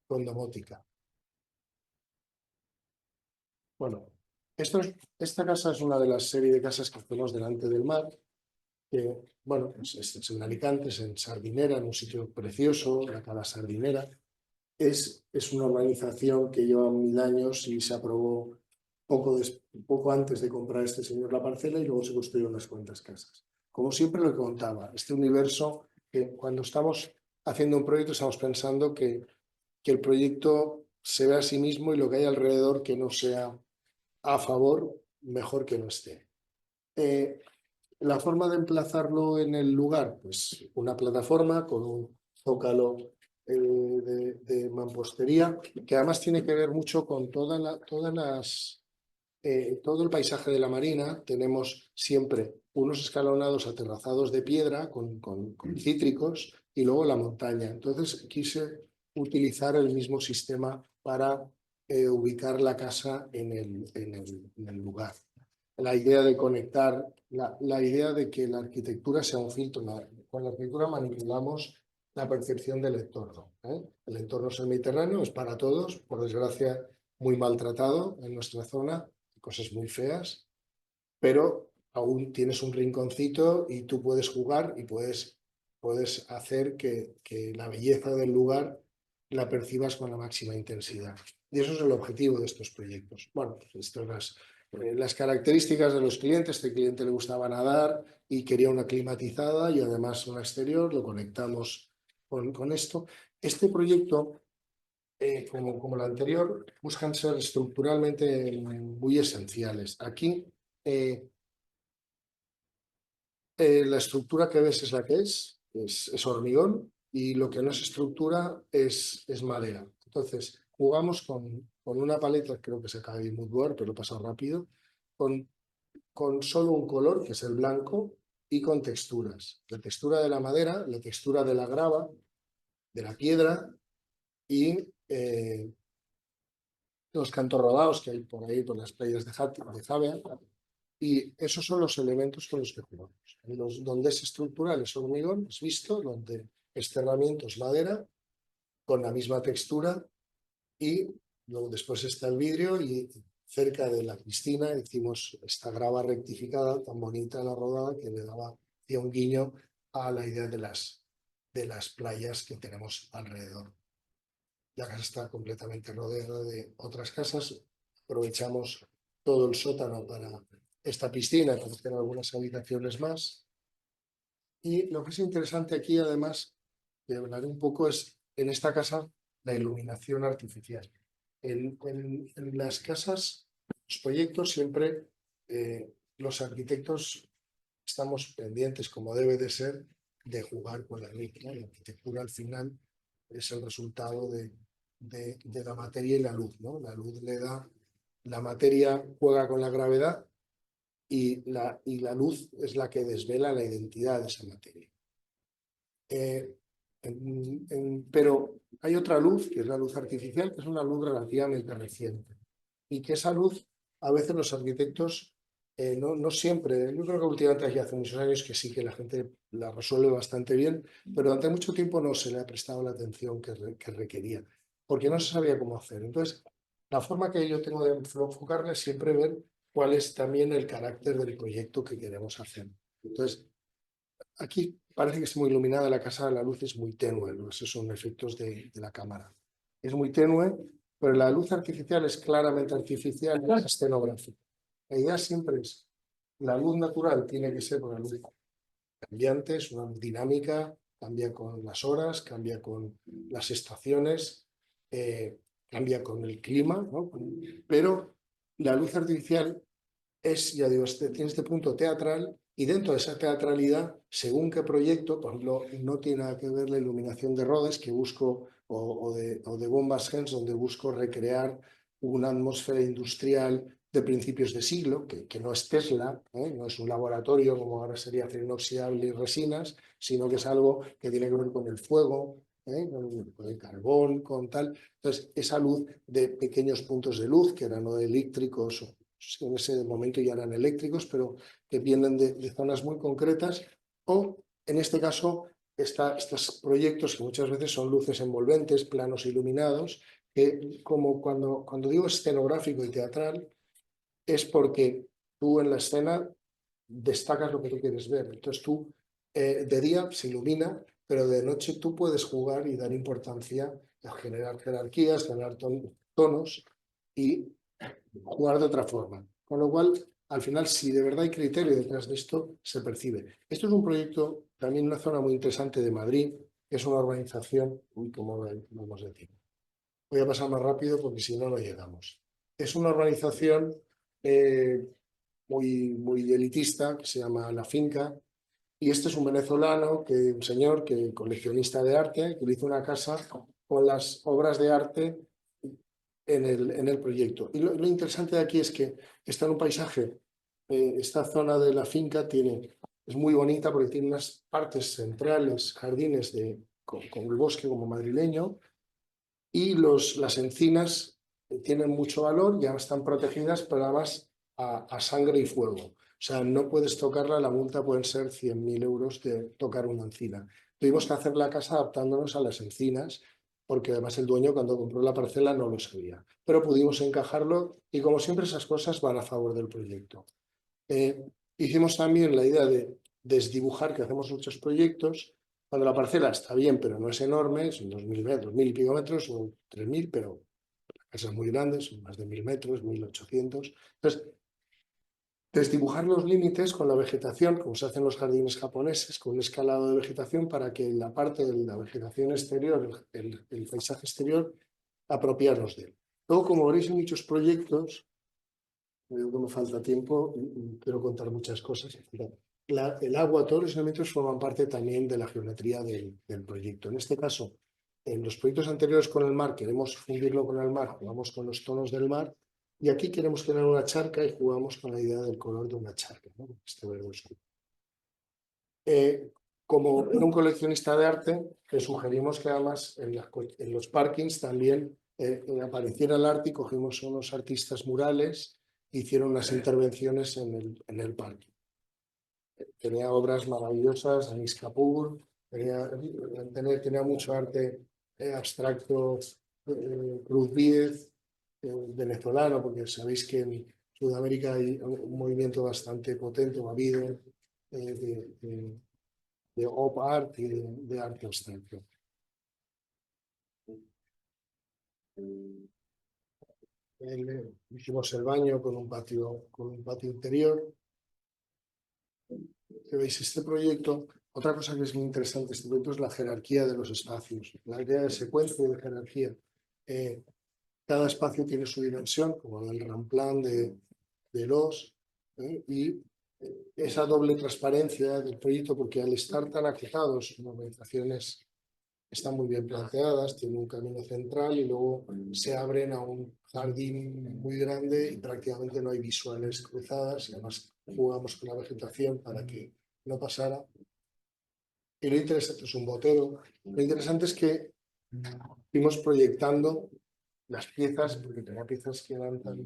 con domótica. Bueno, esta casa es una de las series de casas que hacemos delante del mar. Que, bueno, es en Alicante, es en Sardinera, en un sitio precioso, la Cala Sardinera. Es una organización que lleva 1000 años y se aprobó poco antes de comprar este señor la parcela y luego se construyeron unas cuantas casas. Como siempre lo que contaba, este universo que cuando estamos haciendo un proyecto estamos pensando que el proyecto se ve a sí mismo y lo que hay alrededor que no sea a favor, mejor que no esté. La forma de emplazarlo en el lugar, pues una plataforma con un zócalo de mampostería, que además tiene que ver mucho con todo el paisaje de la marina. Tenemos siempre unos escalonados aterrazados de piedra con cítricos y luego la montaña. Entonces quise utilizar el mismo sistema para ubicar la casa en el lugar. La idea de conectar, la idea de que la arquitectura sea un filtro. Con la arquitectura manipulamos la percepción del entorno. El entorno es el Mediterráneo, es para todos, por desgracia muy maltratado en nuestra zona, cosas muy feas, pero aún tienes un rinconcito y tú puedes jugar y puedes hacer que la belleza del lugar la percibas con la máxima intensidad. Y eso es el objetivo de estos proyectos. Bueno, pues esto es las características de los clientes. Este cliente le gustaba nadar y quería una climatizada y además una exterior. Lo conectamos con esto. Este proyecto, como el anterior, buscan ser estructuralmente muy esenciales. Aquí, la estructura que ves es la que es hormigón, y lo que no es estructura es madera. Entonces, jugamos con una paleta, creo que se acaba de Moodboard, pero lo he pasado rápido, con solo un color, que es el blanco, y con texturas. La textura de la madera, la textura de la grava, de la piedra y los cantos rodados que hay por ahí, por las playas de Javea. Y esos son los elementos con los que jugamos. Donde es estructural es hormigón, es visto, donde es cerramiento es madera, con la misma textura, y luego después está el vidrio, y cerca de la piscina hicimos esta grava rectificada tan bonita, la rodada, que le daba un guiño a la idea de las playas que tenemos alrededor. La casa está completamente rodeada de otras casas. Aprovechamos todo el sótano para esta piscina, para tener algunas habitaciones más. Y lo que es interesante aquí, además, de hablar un poco, es en esta casa la iluminación artificial. En las casas, los proyectos, siempre los arquitectos estamos pendientes, como debe de ser, de jugar con la luz, ¿no? La arquitectura al final es el resultado de la materia y la luz, ¿no? La luz le da, la materia juega con la gravedad, y la luz es la que desvela la identidad de esa materia. Pero hay otra luz, que es la luz artificial, que es una luz relativamente reciente, y que esa luz a veces los arquitectos no siempre. Yo creo que últimamente, ya hace muchos años, que sí, que la gente la resuelve bastante bien, pero durante mucho tiempo no se le ha prestado la atención que requería, porque no se sabía cómo hacer. Entonces, La forma que yo tengo de enfocarla es siempre ver cuál es también el carácter del proyecto que queremos hacer. Entonces, aquí parece que está muy iluminada la casa, la luz es muy tenue, ¿no? Esos son efectos de la cámara. Es muy tenue, pero la luz artificial es claramente artificial y es escenográfica. La idea siempre es, la luz natural tiene que ser una luz cambiante, es una luz dinámica, cambia con las horas, cambia con las estaciones, cambia con el clima, ¿no? Pero la luz artificial es, ya digo, tiene este punto teatral y dentro de esa teatralidad, según qué proyecto, por ejemplo, no tiene nada que ver la iluminación de Rhodes que busco o de Bombas Gens, donde busco recrear una atmósfera industrial de principios de siglo, que no es Tesla, no es un laboratorio como ahora sería acero inoxidable y resinas, sino que es algo que tiene que ver con el fuego, con el carbón, con tal. Entonces, esa luz de pequeños puntos de luz, que eran no eléctricos en ese momento ya eran eléctricos, pero que vienen de zonas muy concretas, o en este caso estos proyectos que muchas veces son luces envolventes, planos iluminados, que como cuando digo escenográfico y teatral, es porque tú en la escena destacas lo que tú quieres ver. Entonces tú de día se ilumina, pero de noche tú puedes jugar y dar importancia a generar jerarquías, generar tonos y jugar de otra forma. Con lo cual, al final, si de verdad hay criterio detrás de esto, se percibe. Esto es un proyecto también en una zona muy interesante de Madrid, que es una urbanización, como vamos a decir. Voy a pasar más rápido porque si no, no llegamos. Es una urbanización muy elitista que se llama La Finca. Y este es un venezolano, un señor coleccionista de arte, que le hizo una casa con las obras de arte en el proyecto. Y lo interesante de aquí es que está en un paisaje, esta zona de la finca es muy bonita porque tiene unas partes centrales, jardines con el bosque como madrileño, y las encinas tienen mucho valor, ya están protegidas, pero además a sangre y fuego. O sea, no puedes tocarla, la multa pueden ser 100.000 euros de tocar una encina. Tuvimos que hacer la casa adaptándonos a las encinas, porque además el dueño cuando compró la parcela no lo sabía. Pero pudimos encajarlo y como siempre esas cosas van a favor del proyecto. Hicimos también la idea de desdibujar, que hacemos muchos proyectos, cuando la parcela está bien, pero no es enorme, son 2.000 metros, 1.000 y pico metros, o 3.000, pero la casa es muy grande, son más de 1.000 metros, 1.800. Entonces, desdibujar los límites con la vegetación, como se hace en los jardines japoneses, con un escalado de vegetación para que la parte de la vegetación exterior, el paisaje exterior, apropiarnos de él. Luego, como veréis en muchos proyectos, veo que me falta tiempo, quiero contar muchas cosas. El agua, todos los elementos forman parte también de la geometría del proyecto. En este caso, en los proyectos anteriores con el mar, queremos fundirlo con el mar, jugamos con los tonos del mar, y aquí queremos tener una charca y jugamos con la idea del color de una charca, ¿no? Este verde oscuro. Como era un coleccionista de arte, le sugerimos que además en los parkings también apareciera el arte y cogimos unos artistas murales que hicieron unas intervenciones en el parking. Tenía obras maravillosas, Anish Kapoor, tenía mucho arte abstracto, Cruz Díez, venezolano, porque sabéis que en Sudamérica hay un movimiento bastante potente, o ha habido, de op art y de arte abstracto. Hicimos el baño con un patio interior. ¿Veis este proyecto? Otra cosa que es muy interesante de este proyecto es la jerarquía de los espacios, la idea de secuencia y de jerarquía. Cada espacio tiene su dimensión, como el Ramplan de Los, y esa doble transparencia del proyecto, porque al estar tan acotados, sus organizaciones están muy bien planteadas, tienen un camino central y luego se abren a un jardín muy grande y prácticamente no hay visuales cruzadas, y además jugamos con la vegetación para que no pasara. Y lo interesante es un botero. Lo interesante es que fuimos proyectando las piezas, porque tenía piezas que eran tan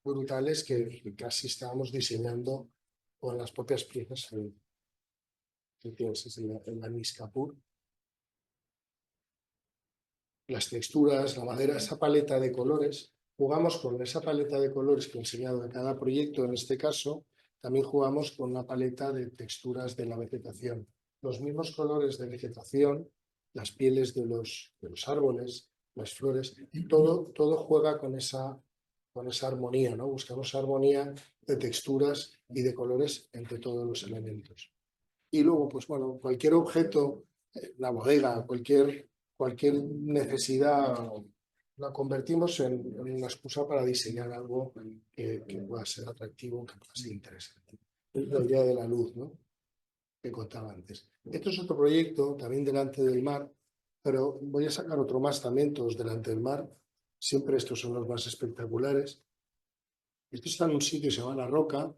brutales que casi estábamos diseñando con las propias piezas. El Anish Kapoor. Las texturas, la madera, esa paleta de colores, jugamos con esa paleta de colores que he enseñado de cada proyecto. En este caso, también jugamos con una paleta de texturas de la vegetación. Los mismos colores de vegetación, las pieles de los árboles, las flores, todo juega con esa armonía, ¿no? Buscamos armonía de texturas y de colores entre todos los elementos. Y luego, pues bueno, cualquier objeto, la bodega, cualquier necesidad, la convertimos en una excusa para diseñar algo que pueda ser atractivo, que pueda ser interesante. Es la idea de la luz, ¿no? Que contaba antes. Esto es otro proyecto, también delante del mar, pero voy a sacar otro más también, todos delante del mar. Siempre estos son los más espectaculares. Esto está en un sitio que se llama La Roca.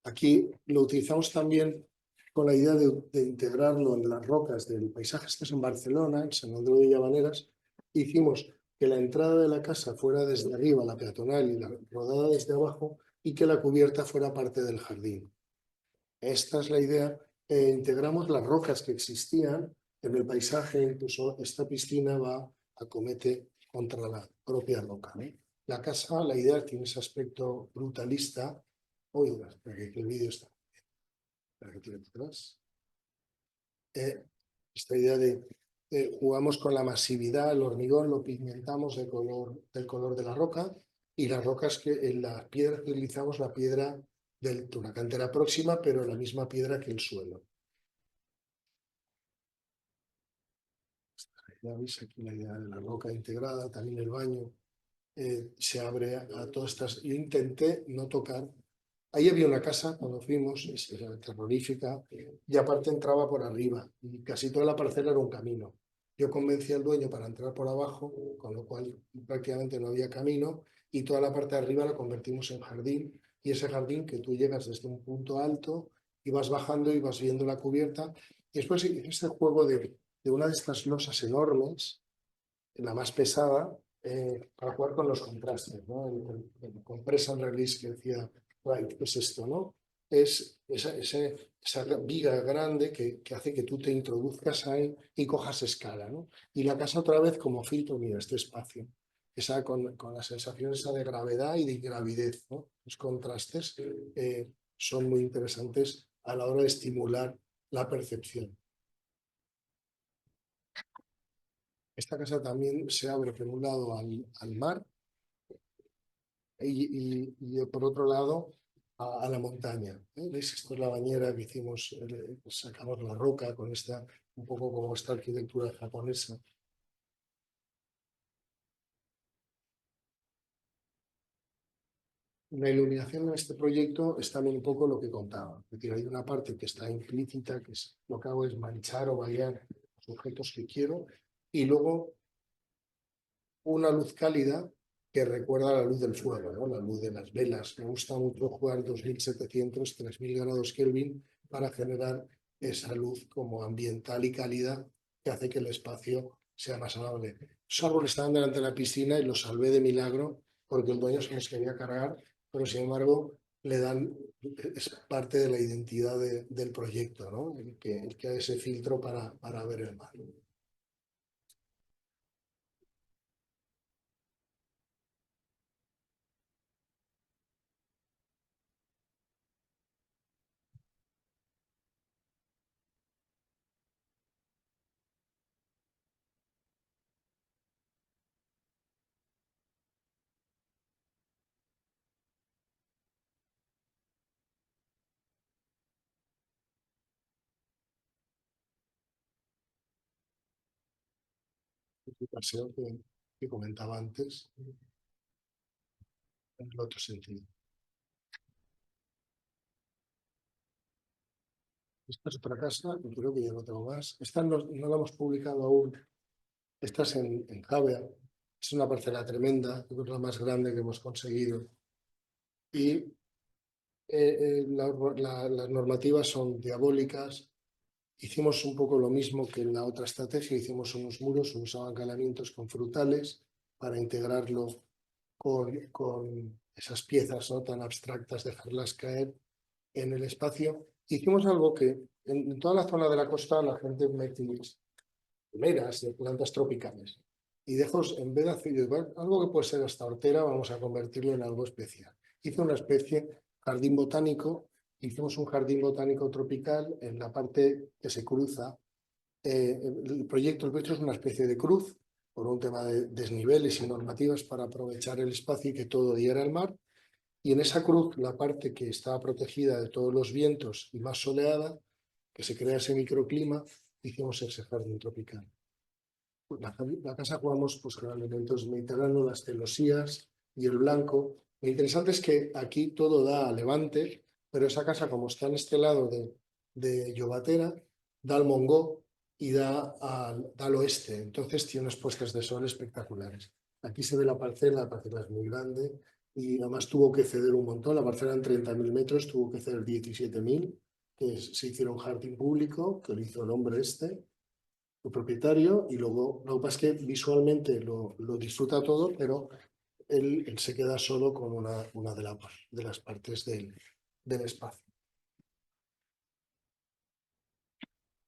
Aquí lo utilizamos también con la idea de integrarlo en las rocas del paisaje. Esto es en Barcelona, en Sant Andreu de Llavaneres. Hicimos que la entrada de la casa fuera desde arriba, la peatonal, y la rodada desde abajo, y que la cubierta fuera parte del jardín. Esta es la idea. Integramos las rocas que existían en el paisaje, incluso esta piscina acomete contra la propia roca, ¿no? La casa, la idea tiene ese aspecto brutalista. Uy, espera que el vídeo está. Espera que tire para atrás. Esta idea de jugamos con la masividad, el hormigón lo pigmentamos del color de la roca, y las rocas en la piedra que utilizamos, la piedra de una cantera próxima, pero la misma piedra que el suelo. Ya veis aquí la idea de la roca integrada, también el baño se abre a todas estas. Yo intenté no tocar. Ahí había una casa cuando fuimos, era terrorífica, y aparte entraba por arriba, y casi toda la parcela era un camino. Yo convencí al dueño para entrar por abajo, con lo cual prácticamente no había camino, y toda la parte de arriba la convertimos en jardín, y ese jardín que tú llegas desde un punto alto y vas bajando y vas viendo la cubierta. Y después este juego de una de estas losas enormes, la más pesada, para jugar con los contrastes, ¿no? El compression release que decía Wright, es esto, ¿no? Es esa viga grande que hace que tú te introduzcas ahí y cojas escala, ¿no? Y la casa otra vez como filtro, mira, este espacio, con la sensación esa de gravedad y de gravidez, ¿no? Los contrastes son muy interesantes a la hora de estimular la percepción. Esta casa también se abre por un lado al mar y por otro lado a la montaña. ¿Veis? Esto es la bañera que hicimos, sacamos la roca con esta, un poco como esta arquitectura japonesa. La iluminación en este proyecto es también un poco lo que contaba. Es decir, hay una parte que está implícita, que es, lo que hago es manchar o variar los objetos que quiero, y luego una luz cálida que recuerda la luz del fuego, ¿no? La luz de las velas. Me gusta mucho jugar 2700, 3000 grados Kelvin para generar esa luz como ambiental y cálida que hace que el espacio sea más amable. Los árboles estaban delante de la piscina y los salvé de milagro porque el dueño se los quería cargar, pero sin embargo es parte de la identidad del proyecto, ¿no? El que hay ese filtro para ver el mar. El paseo que comentaba antes, en el otro sentido. Esta es otra casa, que creo que ya no tengo más. Esta no la hemos publicado aún. Esta es en Javea. Es una parcela tremenda, creo que es la más grande que hemos conseguido. Y las normativas son diabólicas. Hicimos un poco lo mismo que en la otra estrategia. Hicimos unos muros, unos abancalamientos con frutales para integrarlo con esas piezas, ¿no?, tan abstractas, dejarlas caer en el espacio. Hicimos algo que en toda la zona de la costa la gente mete palmeras de plantas tropicales. y dejo, en vez de hacer algo que puede ser hasta hortera, vamos a convertirlo en algo especial. Hice una especie de jardín botánico, hicimos un jardín botánico tropical en la parte que se cruza. El proyecto es una especie de cruz, por un tema de desniveles y normativas para aprovechar el espacio y que todo diera al mar. Y en esa cruz, la parte que estaba protegida de todos los vientos y más soleada, que se crea ese microclima, hicimos ese jardín tropical. La casa jugamos pues, con elementos mediterráneos, las celosías y el blanco. Lo interesante es que aquí todo da a levante, pero esa casa, como está en este lado de Llobatera, da al Mongó y da al oeste. Entonces tiene unas puestas de sol espectaculares. Aquí se ve la parcela es muy grande y además tuvo que ceder un montón. La parcela en 30.000 metros tuvo que ceder 17.000, que se hicieron jardín público, que lo hizo el hombre este, el propietario, y luego lo que pasa es que visualmente lo disfruta todo, pero él se queda solo con una de las partes del espacio.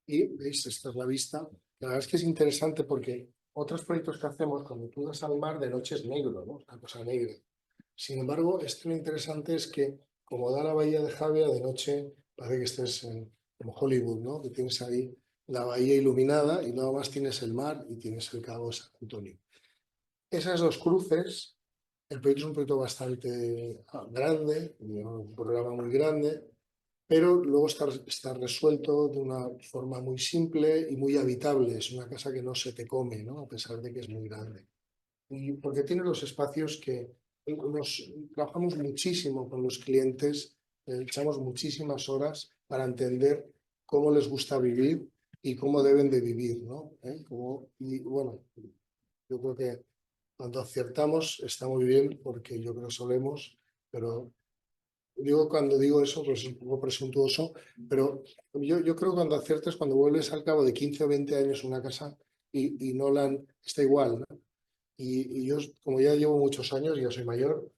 Y veis, esta es la vista. La verdad es que es interesante porque otros proyectos que hacemos, cuando tú das al mar, de noche es negro, ¿no? Una cosa negra. Sin embargo, esto lo interesante es que, como da la bahía de Javia, de noche parece que estés como Hollywood, ¿no? Que tienes ahí la bahía iluminada y nada más tienes el mar y tienes el Cabo San Antonio. Esas dos cruces, el proyecto es un proyecto bastante grande, un programa muy grande, pero luego está resuelto de una forma muy simple y muy habitable. Es una casa que no se te come, ¿no? A pesar de que es muy grande. Y porque tiene los espacios que trabajamos muchísimo con los clientes, echamos muchísimas horas para entender cómo les gusta vivir y cómo deben de vivir, ¿no? Y bueno, yo creo que cuando acertamos está muy bien porque yo creo que solemos, pero cuando digo eso, pues es un poco presuntuoso, pero yo creo que cuando aciertas, cuando vuelves al cabo de 15 o 20 años a una casa y no está igual, ¿no? Y yo, como ya llevo muchos años, ya soy mayor,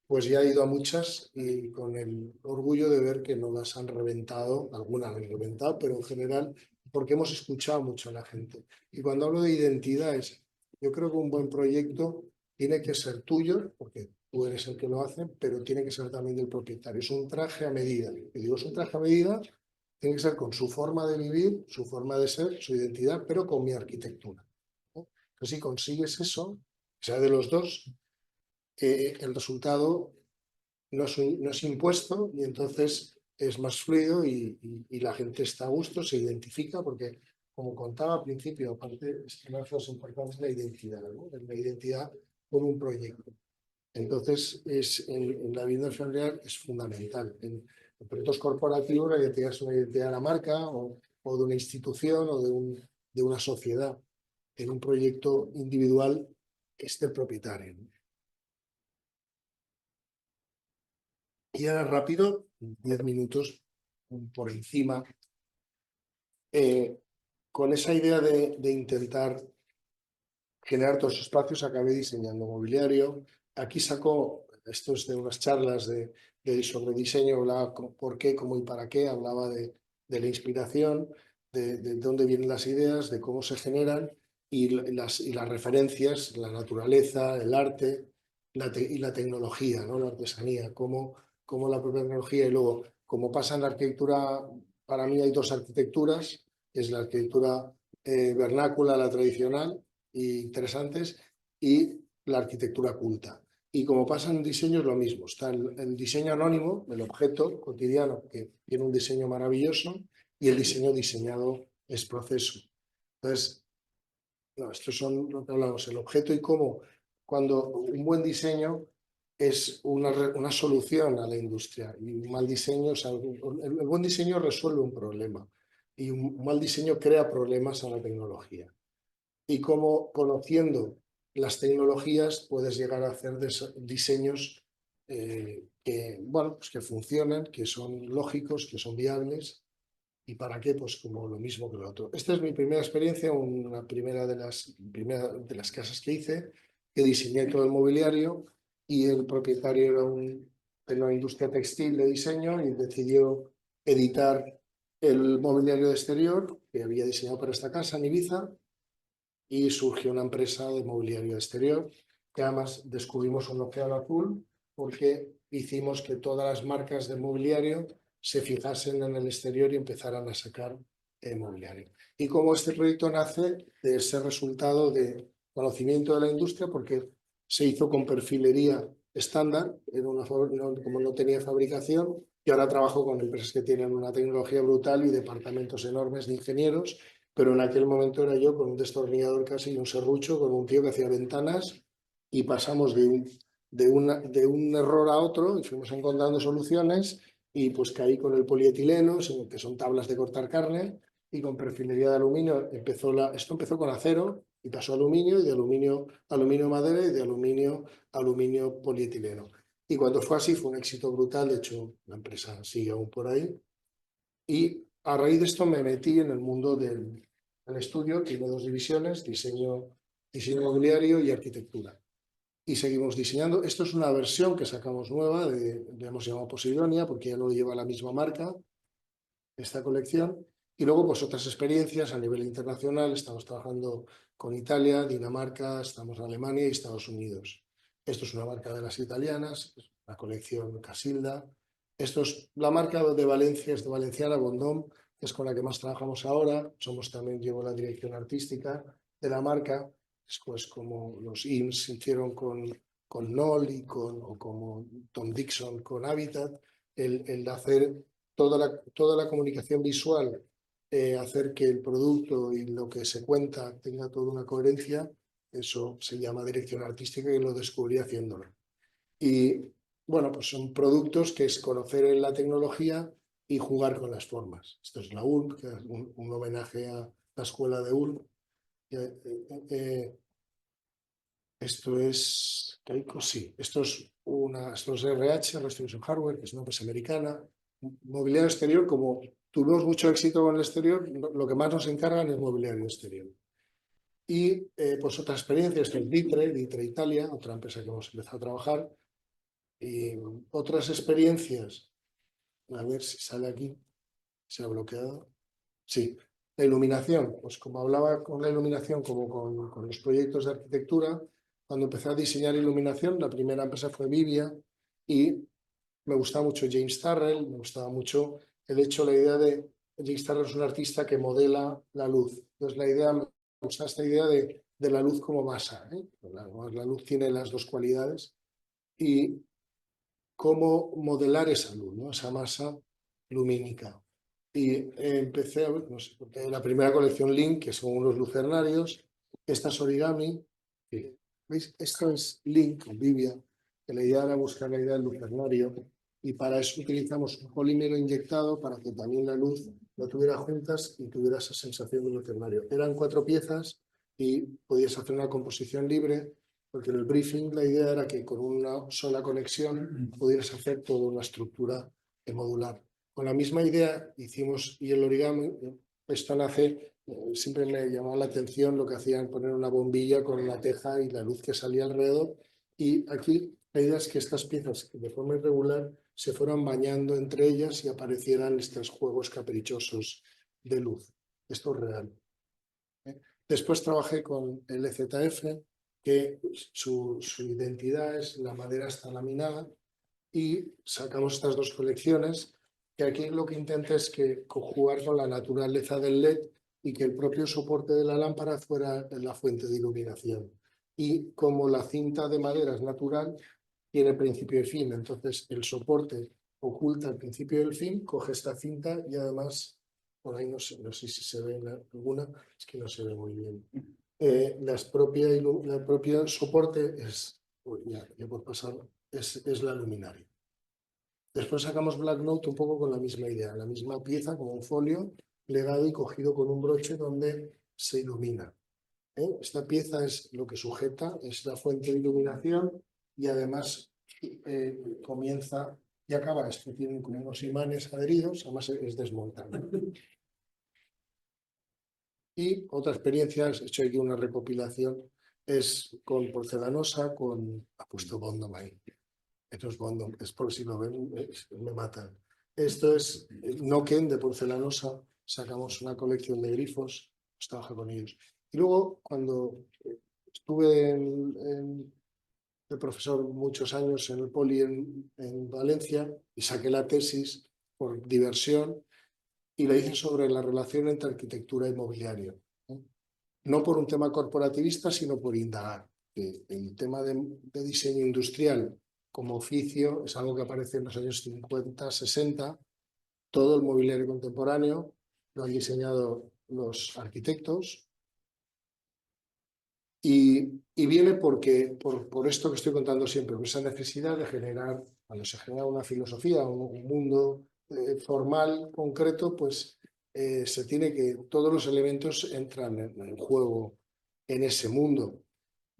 pues ya he ido a muchas y con el orgullo de ver que no las han reventado, algunas las han reventado, pero en general porque hemos escuchado mucho a la gente. Y cuando hablo de identidades, yo creo que un buen proyecto tiene que ser tuyo, porque tú eres el que lo hace, pero tiene que ser también del propietario. Es un traje a medida. Y digo, es un traje a medida, tiene que ser con su forma de vivir, su forma de ser, su identidad, pero con mi arquitectura, ¿no? Entonces, si consigues eso, sea de los dos, el resultado no es impuesto y entonces es más fluido y la gente está a gusto, se identifica, porque como contaba al principio, aparte es que una de las cosas importantes es la identidad, ¿no? La identidad con un proyecto. Entonces, en la vivienda familiar es fundamental. En proyectos corporativos la identidad es una identidad de la marca o de una institución o de una sociedad. En un proyecto individual es del propietario, ¿no? Y ahora rápido, 10 minutos por encima, eh, con esa idea de intentar generar todos los espacios, acabé diseñando mobiliario. Aquí saco, esto es de unas charlas sobre diseño, hablaba por qué, cómo y para qué, hablaba de la inspiración, de dónde vienen las ideas, de cómo se generan y las referencias, la naturaleza, el arte y la tecnología, ¿no? La artesanía, cómo la propia tecnología y luego, como pasa en la arquitectura, para mí hay dos arquitecturas, es la arquitectura vernácula, la tradicional, interesantes, y la arquitectura culta. Y como pasa en diseño es lo mismo. Está el diseño anónimo, el objeto cotidiano, que tiene un diseño maravilloso, y el diseño diseñado es proceso. Entonces, no, estos son lo que hablamos, el objeto y cómo cuando un buen diseño es una solución a la industria y un mal diseño, o sea, el buen diseño resuelve un problema y un mal diseño crea problemas a la tecnología. Y cómo conociendo las tecnologías puedes llegar a hacer diseños bueno, pues que funcionan, que son lógicos, que son viables. ¿Y para qué? Pues como lo mismo que lo otro. Esta es mi primera experiencia, una primera de las casas que hice, que diseñé todo el mobiliario y el propietario era de una industria textil de diseño y decidió editar el mobiliario de exterior que había diseñado para esta casa en Ibiza y surgió una empresa de mobiliario exterior, que además descubrimos un océano azul porque hicimos que todas las marcas de mobiliario se fijasen en el exterior y empezaran a sacar mobiliario. Y como este proyecto nace de ese resultado de conocimiento de la industria, porque se hizo con perfilería estándar, como no tenía fabricación, y ahora trabajo con empresas que tienen una tecnología brutal y departamentos enormes de ingenieros, pero en aquel momento era yo con un destornillador casi y un serrucho, con un tío que hacía ventanas, y pasamos de un error a otro y fuimos encontrando soluciones, y pues caí con el polietileno, que son tablas de cortar carne, y con perfilería de aluminio. Esto empezó con acero y pasó a aluminio, y de aluminio madera, y de aluminio polietileno. Y cuando fue así fue un éxito brutal. De hecho, la empresa sigue aún por ahí. Y a raíz de esto me metí en el mundo del estudio. Tiene dos divisiones: diseño mobiliario y arquitectura. Y seguimos diseñando. Esto es una versión que sacamos nueva, le hemos llamado Posidonia, porque ya no lo lleva la misma marca, esta colección. Y luego pues otras experiencias a nivel internacional. Estamos trabajando con Italia, Dinamarca, estamos en Alemania y Estados Unidos. Esto es una marca de las italianas, la colección Casilda. Esto es la marca de Valencia, es de Valenciana, Bondom, que es con la que más trabajamos ahora. Llevo la dirección artística de la marca. Después, como los IMS hicieron con Knoll o como Tom Dixon con Habitat, el hacer toda la comunicación visual, hacer que el producto y lo que se cuenta tenga toda una coherencia. Eso se llama dirección artística, y lo descubrí haciéndolo. Y bueno, pues son productos que es conocer la tecnología y jugar con las formas. Esto es la ULM, que es un homenaje a la escuela de ULM. Esto es Keiko, sí. Esto es RH, Restoration Hardware, que es una empresa americana. Mobiliario exterior, como tuvimos mucho éxito con el exterior, lo que más nos encargan es mobiliario exterior. Y pues otras experiencias, que es Ditre Italia, otra empresa que hemos empezado a trabajar. Y otras experiencias, a ver si sale aquí, se ha bloqueado. Sí, la iluminación, pues como hablaba con la iluminación, como con los proyectos de arquitectura, cuando empecé a diseñar iluminación, la primera empresa fue Vivia, y me gustaba mucho James Turrell, me gustaba mucho la idea de James Turrell. Es un artista que modela la luz. Entonces me gusta esta idea de la luz como masa, ¿eh? La luz tiene las dos cualidades, y cómo modelar esa luz, ¿no? Esa masa lumínica. Y empecé a ver, no sé, porque la primera colección Link, que son unos lucernarios. Esta es Origami. ¿Veis? Esto es Link, con Vivia, que la idea era buscar la idea del lucernario, y para eso utilizamos un polímero inyectado para que también la luz lo tuviera juntas y tuviera esa sensación de lucernario. Eran 4 piezas y podías hacer una composición libre, porque en el briefing la idea era que con una sola conexión pudieras hacer toda una estructura modular. Con la misma idea hicimos, y el origami, esto nace, siempre me llamó la atención lo que hacían, poner una bombilla con la teja y la luz que salía alrededor. Y aquí la idea es que estas piezas, de forma irregular, se fueran bañando entre ellas y aparecieran estos juegos caprichosos de luz. Esto es real. Después trabajé con el EZF, que su identidad es la madera está laminada, y sacamos estas dos colecciones, que aquí lo que intenta es que conjugar con la naturaleza del LED, y que el propio soporte de la lámpara fuera la fuente de iluminación. Y como la cinta de madera es natural, tiene principio y fin, entonces el soporte oculta el principio y el fin, coge esta cinta, y además, por ahí no sé si se ve alguna, es que no se ve muy bien. La propia soporte es, ya por pasar, es la luminaria. Después sacamos Black Note un poco con la misma idea, la misma pieza, como un folio plegado y cogido con un broche donde se ilumina. Esta pieza es lo que sujeta, es la fuente de iluminación, y además comienza y acaba. Esto tiene como unos imanes adheridos, además es desmontable. Y otra experiencia, he hecho aquí una recopilación, es con porcelanosa, ha puesto Bondom ahí. Esto es Bondom, es por si lo ven, me matan. Esto es Noken de porcelanosa, sacamos una colección de grifos, trabaja con ellos. Y luego, cuando estuve de profesor muchos años en el Poli en Valencia y saqué la tesis por diversión y la hice sobre la relación entre arquitectura y mobiliario, ¿no? No por un tema corporativista, sino por indagar. El tema de diseño industrial como oficio es algo que aparece en los años 50, 60. Todo el mobiliario contemporáneo lo han diseñado los arquitectos y viene por esto que estoy contando siempre, por esa necesidad de generar, cuando se genera una filosofía, un mundo formal, concreto, pues se tiene que, todos los elementos entran en juego en ese mundo.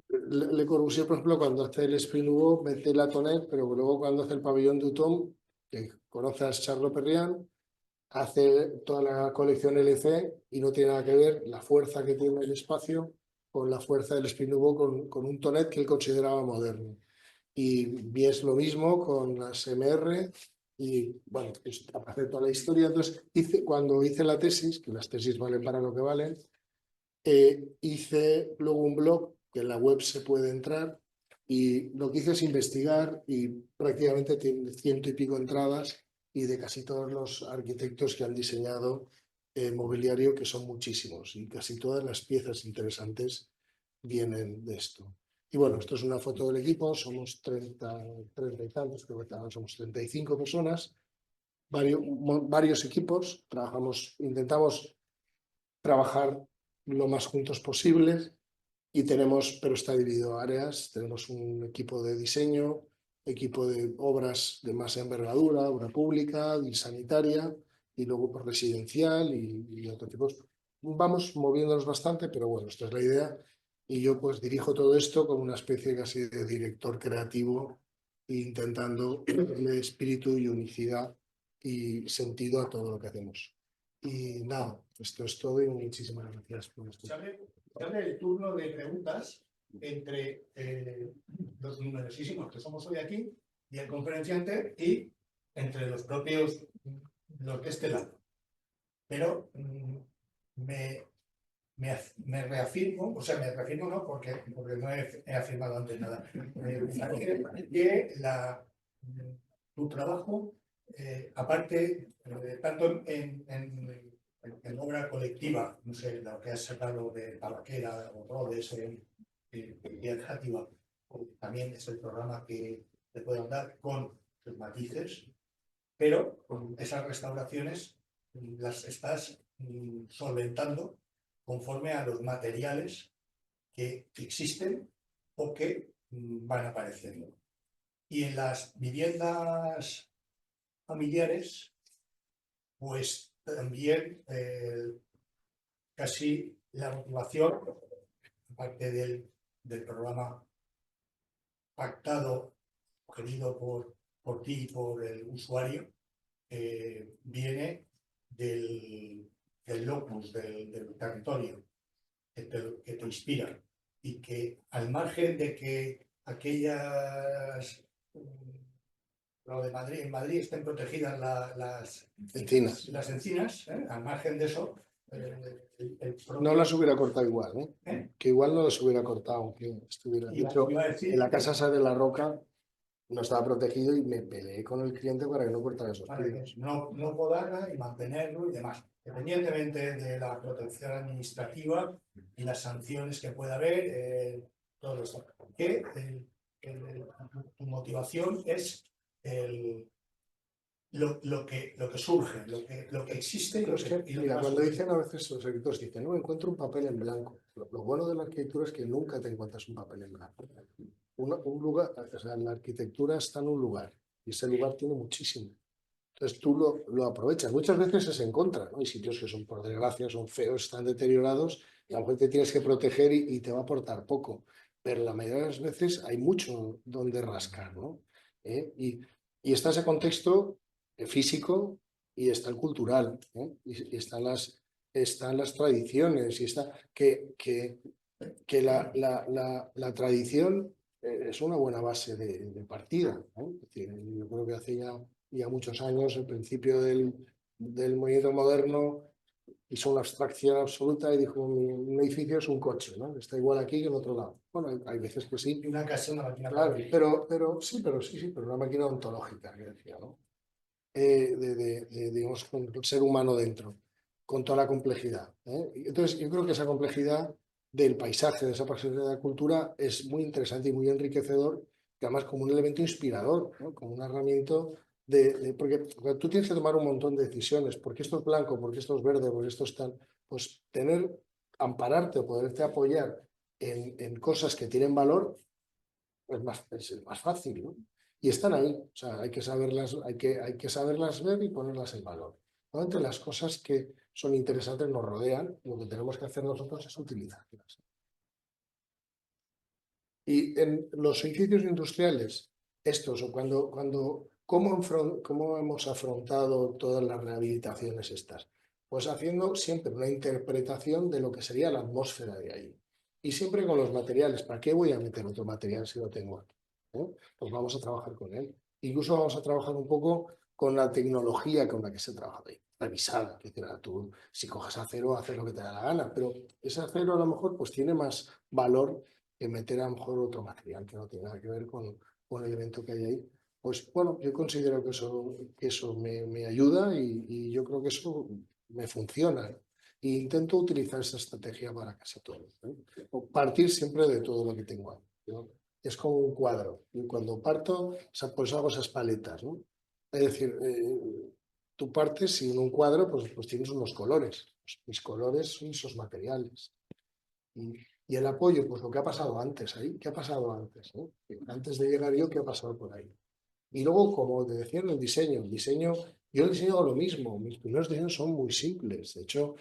Le Corbusier, por ejemplo, cuando hace el Esprit Nouveau, mete la Tonnet, pero luego cuando hace el pabellón Dutom, que conoce a Charles Perriand, hace toda la colección LC y no tiene nada que ver la fuerza que tiene el espacio con la fuerza del Esprit Nouveau con un Tonnet que él consideraba moderno. Y es lo mismo con las MR y, bueno, pues, hace toda la historia. Entonces, cuando hice la tesis, que las tesis valen para lo que valen, hice luego un blog que en la web se puede entrar y lo que hice es investigar y prácticamente tiene 100 y pico entradas y de casi todos los arquitectos que han diseñado mobiliario, que son muchísimos y casi todas las piezas interesantes vienen de esto. Y bueno, esto es una foto del equipo, somos 30 y tantos, creo que ahora somos 35 personas, varios equipos, intentamos trabajar lo más juntos posibles y pero está dividido a áreas, tenemos un equipo de diseño, equipo de obras de más envergadura, obra pública y sanitaria, y luego por residencial y otros tipos. Vamos moviéndonos bastante, pero bueno, esta es la idea. Y yo pues dirijo todo esto como una especie casi de director creativo, intentando darle espíritu y unicidad y sentido a todo lo que hacemos. Y nada, esto es todo y muchísimas gracias por esto. Se abre el turno de preguntas entre los numerosísimos que somos hoy aquí y el conferenciante y entre los propios, los de este lado. Pero me reafirmo, o sea, me reafirmo no, porque no he afirmado antes nada, que tu trabajo, aparte, tanto en obra colectiva, no sé, lo que has sacado de Tabaquera o Rodes, y Adjativa, también es el programa que te puedo dar con sus matices, pero con esas restauraciones las estás solventando conforme a los materiales que existen o que van apareciendo. Y en las viviendas familiares, pues también casi la motivación, aparte del programa pactado, gerido por ti y por el usuario, viene del locus, del territorio que te inspira y que al margen de que aquellas lo de Madrid, en Madrid estén protegidas las encinas, al margen de eso, no las hubiera cortado igual, ¿eh? Que igual no las hubiera cortado aunque estuviera. De hecho, en la casa esa de la Roca no estaba protegido y me peleé con el cliente para que no cortara esos pinos. No podarla y mantenerlo y demás, independientemente de la protección administrativa y las sanciones que pueda haber, todo eso. Que tu motivación es lo que surge, lo que existe. Mira, cuando dicen a veces los escritores dicen, no, encuentro un papel en blanco. Lo bueno de la arquitectura es que nunca te encuentras un papel en blanco. Un lugar, o sea, la arquitectura está en un lugar y ese lugar tiene muchísimo. Entonces tú lo aprovechas. Muchas veces es en contra, ¿no? Hay sitios que son, por desgracia, son feos, están deteriorados y a lo mejor te tienes que proteger y te va a aportar poco. Pero la mayoría de las veces hay mucho donde rascar, ¿no? Y está ese contexto físico y está el cultural, ¿eh? Y están las tradiciones y está que la tradición es una buena base de partida, ¿no? Es decir, yo creo que hace ya muchos años, el principio del movimiento moderno, hizo una abstracción absoluta y dijo, un edificio es un coche, ¿no? Está igual aquí que en otro lado. Bueno, hay veces que sí. Y una casa, una máquina. Claro, pero una máquina ontológica, que decía, ¿no? Digamos, con el ser humano dentro, con toda la complejidad. Entonces, yo creo que esa complejidad del paisaje, de esa complejidad de la cultura, es muy interesante y muy enriquecedor, y además como un elemento inspirador, ¿no? Como un herramienta porque tú tienes que tomar un montón de decisiones, porque esto es blanco, porque esto es verde, porque esto es tal, pues ampararte o poderte apoyar en cosas que tienen valor es más fácil, ¿no? Y están ahí, o sea, hay que saberlas ver y ponerlas en valor. Normalmente las cosas que son interesantes nos rodean, lo que tenemos que hacer nosotros es utilizarlas. Y en los edificios industriales, estos, o ¿cómo hemos afrontado todas las rehabilitaciones estas? Pues haciendo siempre una interpretación de lo que sería la atmósfera de ahí. Y siempre con los materiales. ¿Para qué voy a meter otro material si lo tengo aquí? Pues vamos a trabajar con él. Incluso vamos a trabajar un poco con la tecnología con la que se trabaja ahí, revisada. Que tú, si coges acero, haces lo que te da la gana, pero ese acero a lo mejor pues tiene más valor que meter a lo mejor otro material que no tiene nada que ver con el evento que hay ahí. Pues bueno, yo considero que eso me ayuda y yo creo que eso me funciona. E intento utilizar esa estrategia para casi todo. O partir siempre de todo lo que tengo ahí, ¿no? Es como un cuadro. Y cuando parto, pues hago esas paletas, ¿no? Es decir, tú partes y en un cuadro pues tienes unos colores. Pues mis colores son esos materiales. Y el apoyo, pues lo que ha pasado antes ahí, ¿qué ha pasado antes? ¿No? Antes de llegar yo, ¿qué ha pasado por ahí? Y luego, como te decía, en el diseño, yo he diseñado lo mismo, mis primeros diseños son muy simples. De hecho,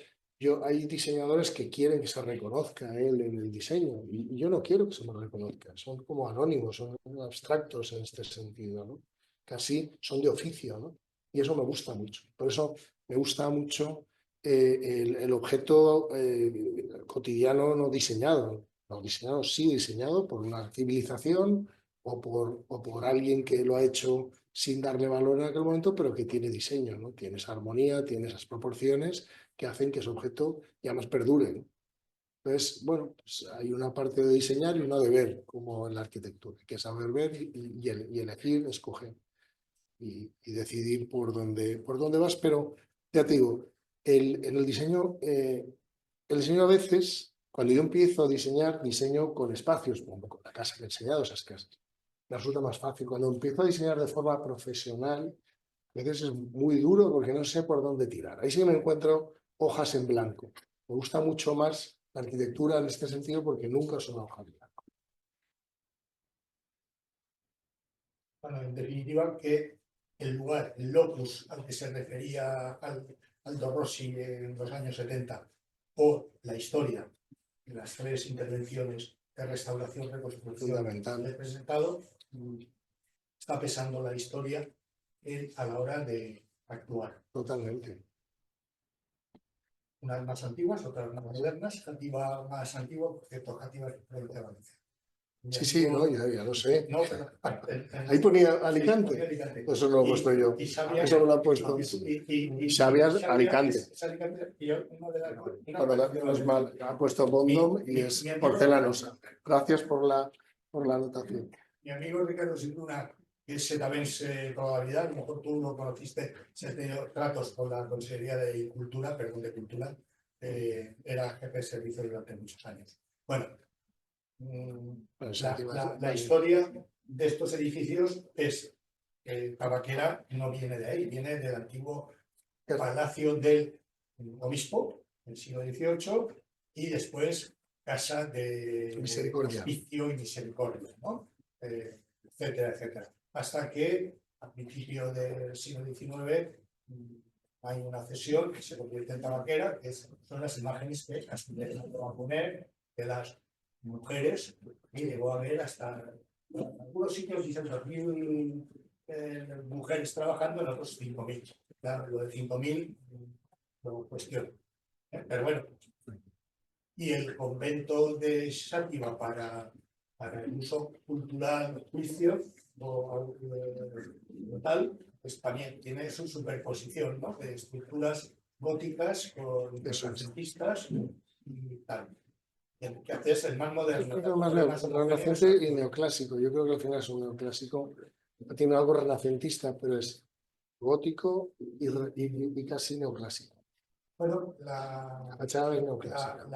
hay diseñadores que quieren que se reconozca él en el diseño y yo no quiero que se me reconozca, son como anónimos, son abstractos en este sentido, ¿no? Casi son de oficio, ¿no? Y eso me gusta mucho. Por eso me gusta mucho el objeto cotidiano no diseñado. No diseñado, sí diseñado por una civilización o por alguien que lo ha hecho sin darle valor en aquel momento, pero que tiene diseño, ¿no? Tiene esa armonía, tiene esas proporciones que hacen que ese objeto ya más perdure, ¿no? Entonces, bueno, pues hay una parte de diseñar y una de ver, como en la arquitectura, hay que saber ver y elegir, escoger y decidir por dónde vas, pero ya te digo, en el diseño a veces, cuando yo empiezo a diseñar, diseño con espacios, como con la casa que he enseñado, esas casas. Me resulta más fácil. Cuando empiezo a diseñar de forma profesional, a veces es muy duro porque no sé por dónde tirar. Ahí sí me encuentro hojas en blanco. Me gusta mucho más la arquitectura en este sentido porque nunca es una hoja en blanco. Bueno, en definitiva, que el lugar, el locus al que se refería Aldo Rossi en los años 70, o la historia de las tres intervenciones de restauración, reconstrucción Fundamental. que he presentado, está pesando la historia a la hora de actuar. Totalmente. Unas más antiguas, otras más modernas. Játiva más antigua, por cierto, Játiva es provincia de Valencia. Sí, no, ya lo sé. No, pero, ahí ponía Alicante. Sí, Alicante. Eso no lo he puesto yo. Eso me lo ha puesto. Xavier Alicante. Es Alicante y una de las. No es mal. Ha puesto Bondom y es porcelanosa. Gracias por la anotación. Mi amigo Ricardo Sinduna, que es setabense probabilidad, a lo mejor tú lo conociste, se ha tenido tratos con la Consejería de Cultura, perdón, de Cultura, era jefe de servicio durante muchos años. Bueno, la historia de estos edificios es que Tabaquera no viene de ahí, viene del antiguo palacio del obispo del siglo XVIII y después casa de Misericordia. Hospicio y Misericordia, ¿no? Etcétera, etcétera. Hasta que a principios del siglo XIX hay una cesión que se convierte en Tabaquera, que son las imágenes que Asturias va a poner de las mujeres, y llegó a haber hasta en algunos sitios dicen 2.000 mujeres trabajando, en otros 5.000. Claro, lo de 5.000 lo cuestiono. Pero bueno, y el convento de Xàtiva para el uso cultural, juicio o tal, pues también tiene su superposición, ¿no? De estructuras góticas con Eso es. renacentistas y tal. Que haces el más Yo moderno. creo que es más renacente y neoclásico. Yo creo que al final es un neoclásico. Tiene algo renacentista, pero es gótico y casi neoclásico. Bueno, La fachada es neoclásica.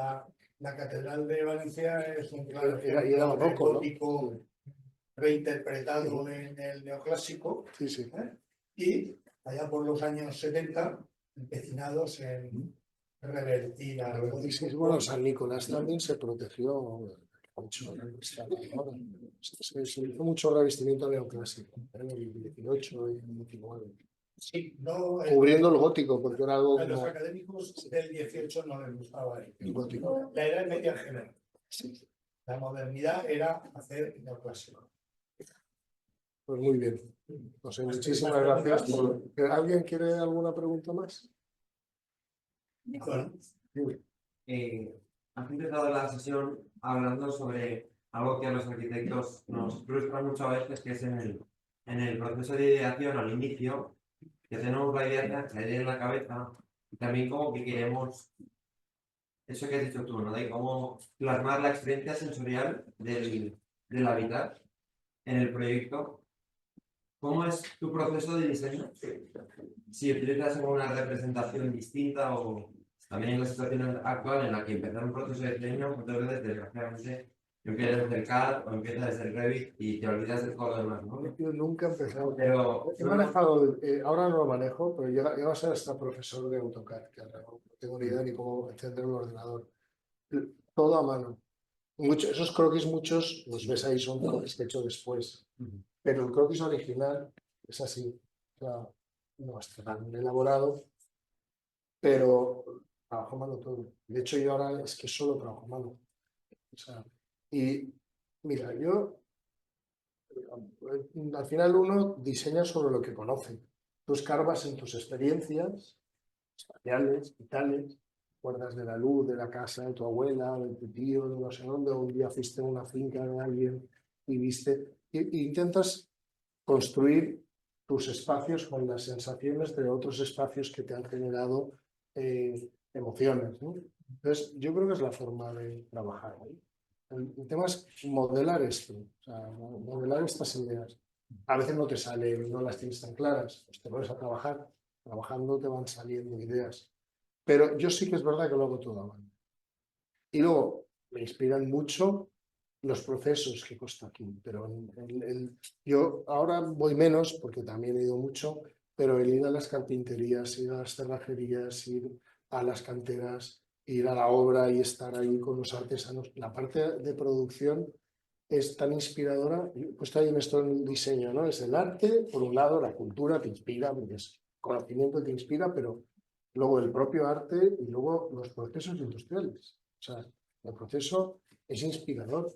la Catedral de Valencia es un claro Era ejemplo de barroco, ¿no? gótico reinterpretado en el neoclásico. Sí, sí. Y allá por los años 70, empecinados en revertir a Y sí, bueno, San Nicolás también se protegió mucho. Se hizo mucho revestimiento neoclásico en el 18 y el 19. Sí, no, Cubriendo el gótico, porque era algo a los como académicos del 18 no les gustaba el gótico. la Edad Media en general. La modernidad era hacer neoclásico. Pues muy bien. Pues muchísimas gracias. ¿Alguien quiere alguna pregunta más? Bueno, Has empezado la sesión hablando sobre algo que a los arquitectos nos frustra mucho a veces, que es en el proceso de ideación al inicio, que tenemos la idea en la cabeza y también como que queremos, eso que has dicho tú, ¿no? De cómo plasmar la experiencia sensorial del hábitat en el proyecto. ¿Cómo es tu proceso de diseño? Si utilizas una representación distinta o también en la situación actual en la que empezar un proceso de diseño, muchas veces desgraciadamente empiezas desde el CAD o empiezas desde el Revit y te olvidas de todo lo demás, ¿no? Yo nunca he empezado. Pero He manejado, ahora no lo manejo, pero llego a ser hasta profesor de AutoCAD, que ahora no tengo ni idea ni cómo encender un ordenador. Todo a mano. Esos croquis, muchos los ves ahí, son croquis que he hecho después. Pero el croquis original es así. O sea, no está tan elaborado, pero trabajo a mano todo. De hecho, yo ahora es que solo trabajo a mano. O sea, y mira, yo al final uno diseña sobre lo que conoce. Tú escarbas en tus experiencias espaciales, vitales, recuerdas de la luz, de la casa de tu abuela, de tu tío, de no sé dónde, un día fuiste a una finca de alguien y viste, e intentas construir tus espacios con las sensaciones de otros espacios que te han generado emociones, ¿no? Entonces, yo creo que es la forma de trabajar, ¿no? El tema es modelar esto, o sea, modelar estas ideas. A veces no te salen, no las tienes tan claras, pues te pones a trabajar, trabajando te van saliendo ideas. Pero yo sí que es verdad que lo hago todo a mano. Y luego me inspiran mucho los procesos que he puesto aquí, pero yo ahora voy menos porque también he ido mucho, pero el ir a las carpinterías, ir a las cerrajerías, ir a las canteras, ir a la obra y estar ahí con los artesanos, la parte de producción es tan inspiradora. Pues está ahí en esto en el diseño, ¿no? Es el arte, por un lado, la cultura te inspira, porque es conocimiento que te inspira, pero luego el propio arte y luego los procesos industriales. O sea, el proceso es inspirador.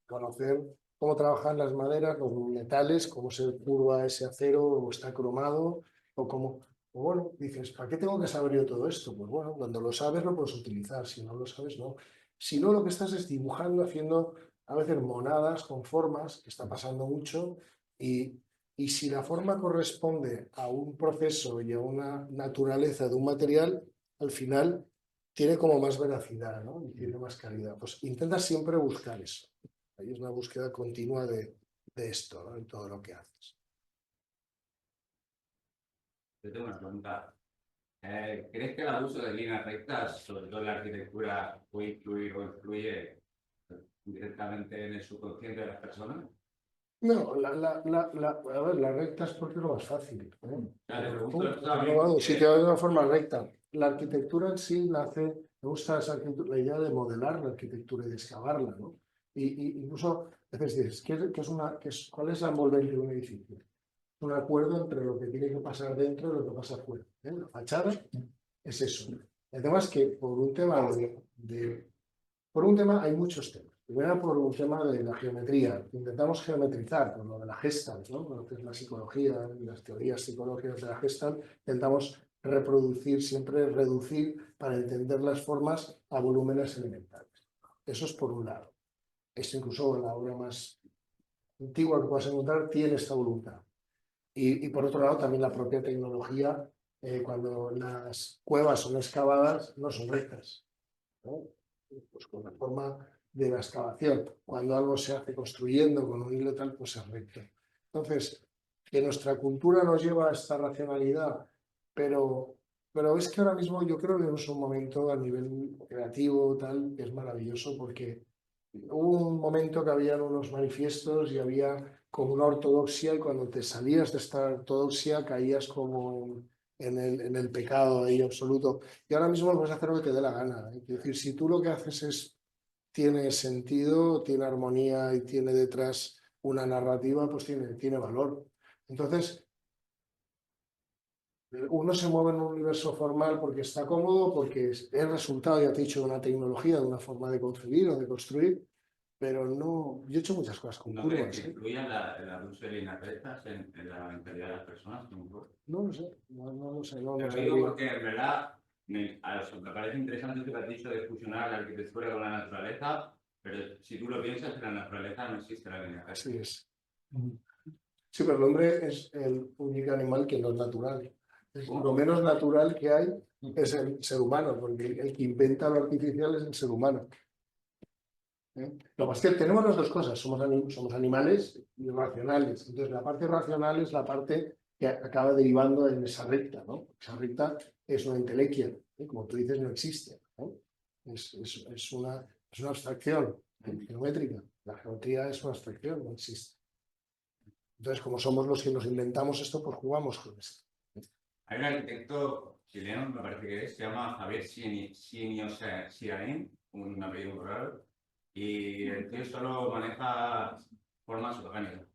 Conocer cómo trabajan las maderas, los metales, cómo se curva ese acero o está cromado, o cómo, o bueno, dices, ¿para qué tengo que saber yo todo esto? Pues bueno, cuando lo sabes lo puedes utilizar, si no lo sabes, no. Si no, lo que estás es dibujando, haciendo a veces monadas con formas, que está pasando mucho, y si la forma corresponde a un proceso y a una naturaleza de un material, al final tiene como más veracidad, ¿no? Y tiene más calidad. Pues intenta siempre buscar eso. Ahí es una búsqueda continua de esto, ¿no? En todo lo que haces. Yo tengo una pregunta. ¿Crees que el uso de líneas rectas, sobre todo en la arquitectura, puede influir o influye directamente en el subconsciente de las personas? No, a ver, la recta es porque es lo más fácil, ¿no? Claro, Si te vas de una forma recta, la arquitectura en sí nace, me gusta la idea de modelar la arquitectura y de excavarla, ¿no? Y incluso, a veces dices, ¿cuál es la envolvente de un edificio? Un acuerdo entre lo que tiene que pasar dentro y lo que pasa afuera. La fachada es eso. El tema es que por un tema por un tema hay muchos temas. Primero por un tema de la geometría. Intentamos geometrizar con lo de la Gestalt, ¿no? Con lo que es la psicología y las teorías psicológicas de la Gestalt. Intentamos reproducir, siempre reducir para entender las formas a volúmenes elementales. Eso es por un lado. Esto incluso en la obra más antigua que puedas encontrar tiene esta voluntad. Y por otro lado también la propia tecnología cuando las cuevas son excavadas, no son rectas, ¿no? Pues con la forma de la excavación. Cuando algo se hace construyendo con un hilo tal, pues es recto. Entonces, que nuestra cultura nos lleva a esta racionalidad, pero es que ahora mismo yo creo que es un momento a nivel creativo tal, que es maravilloso, porque hubo un momento que habían unos manifiestos y había como una ortodoxia, y cuando te salías de esta ortodoxia caías como en el pecado ahí absoluto. Y ahora mismo puedes hacer lo que te dé la gana. Es decir, si tú lo que haces tiene sentido, tiene armonía y tiene detrás una narrativa, pues tiene valor. Entonces, uno se mueve en un universo formal porque está cómodo, porque es resultado, ya te he dicho, de una tecnología, de una forma de concebir o de construir, pero no, yo he hecho muchas cosas con ¿No crees curvas, que influya el abuso de líneas rectas en la mentalidad de las personas? No lo sé, no lo sé, no Te lo lo sé. digo porque en verdad me parece interesante lo que has dicho de fusionar la arquitectura con la naturaleza, pero si tú lo piensas, en la naturaleza no existe la línea recta. Así es. Sí, pero el hombre es el único animal que no es natural. Lo menos natural que hay es el ser humano, porque el que inventa lo artificial es el ser humano. Lo que pasa es que tenemos las dos cosas, somos animales y racionales. Entonces, la parte racional es la parte que acaba derivando en esa recta, ¿no? Esa recta es una entelequia, como tú dices, no existe, ¿no? Es una abstracción geométrica. La geometría es una abstracción, no existe. Entonces, como somos los que nos inventamos esto, pues jugamos con esto. Hay un arquitecto chileno, me parece que se llama Javier Sienio Sirain, un apellido muy raro, y el tío solo maneja formas orgánicas.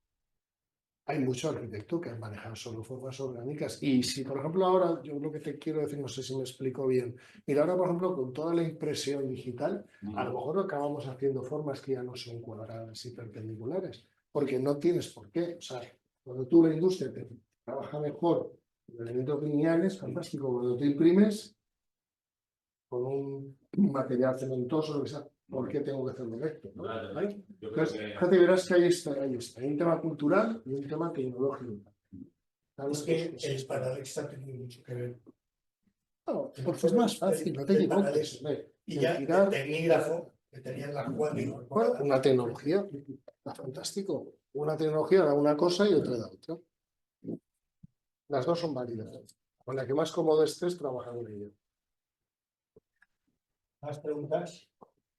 Hay mucho arquitecto que manejan solo formas orgánicas. Y si, por ejemplo, ahora, yo lo que te quiero decir, no sé si me explico bien. Mira, ahora, por ejemplo, con toda la impresión digital, a lo mejor acabamos haciendo formas que ya no son cuadradas y perpendiculares, porque no tienes por qué. O sea, cuando tú la industria te trabaja mejor con elementos lineales, fantástico. Cuando tú imprimes con un material cementoso, lo que sea, ¿por qué tengo que hacerlo recto? ¿No? Claro, ¿Vale? yo creo Entonces, que fíjate, verás que ahí está. Hay un tema cultural y un tema tecnológico. Es que el paradigma tiene mucho que ver. No, porque es más fácil, no te equivoques. Y El ya tirar, el tecnígrafo que tenía en la cuadra. bueno, una tecnología, está fantástico. Una tecnología da una cosa y otra da otra. Las dos son válidas. Con la que más cómodo estés, trabaja con ella. ¿Más preguntas?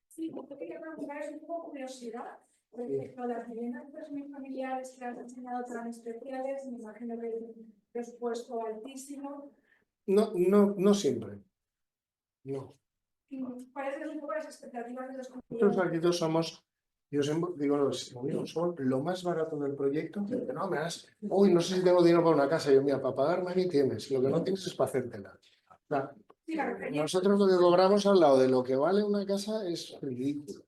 Sí, yo quería preguntar, es un poco curiosidad respecto a las viviendas familiares que has enseñado tan especiales, me imagino que es un presupuesto altísimo. No, no, no siempre. No. Y ¿cuáles son un poco las expectativas de los Nosotros clientes? arquitectos somos, yo siempre digo, somos lo más barato del proyecto. No me das, uy, no sé si tengo dinero para una casa. Yo, mira, para pagar money tienes, lo que no tienes es para hacértela. O sea, Sí, la refería, nosotros lo que cobramos al lado de lo que vale una casa es ridículo.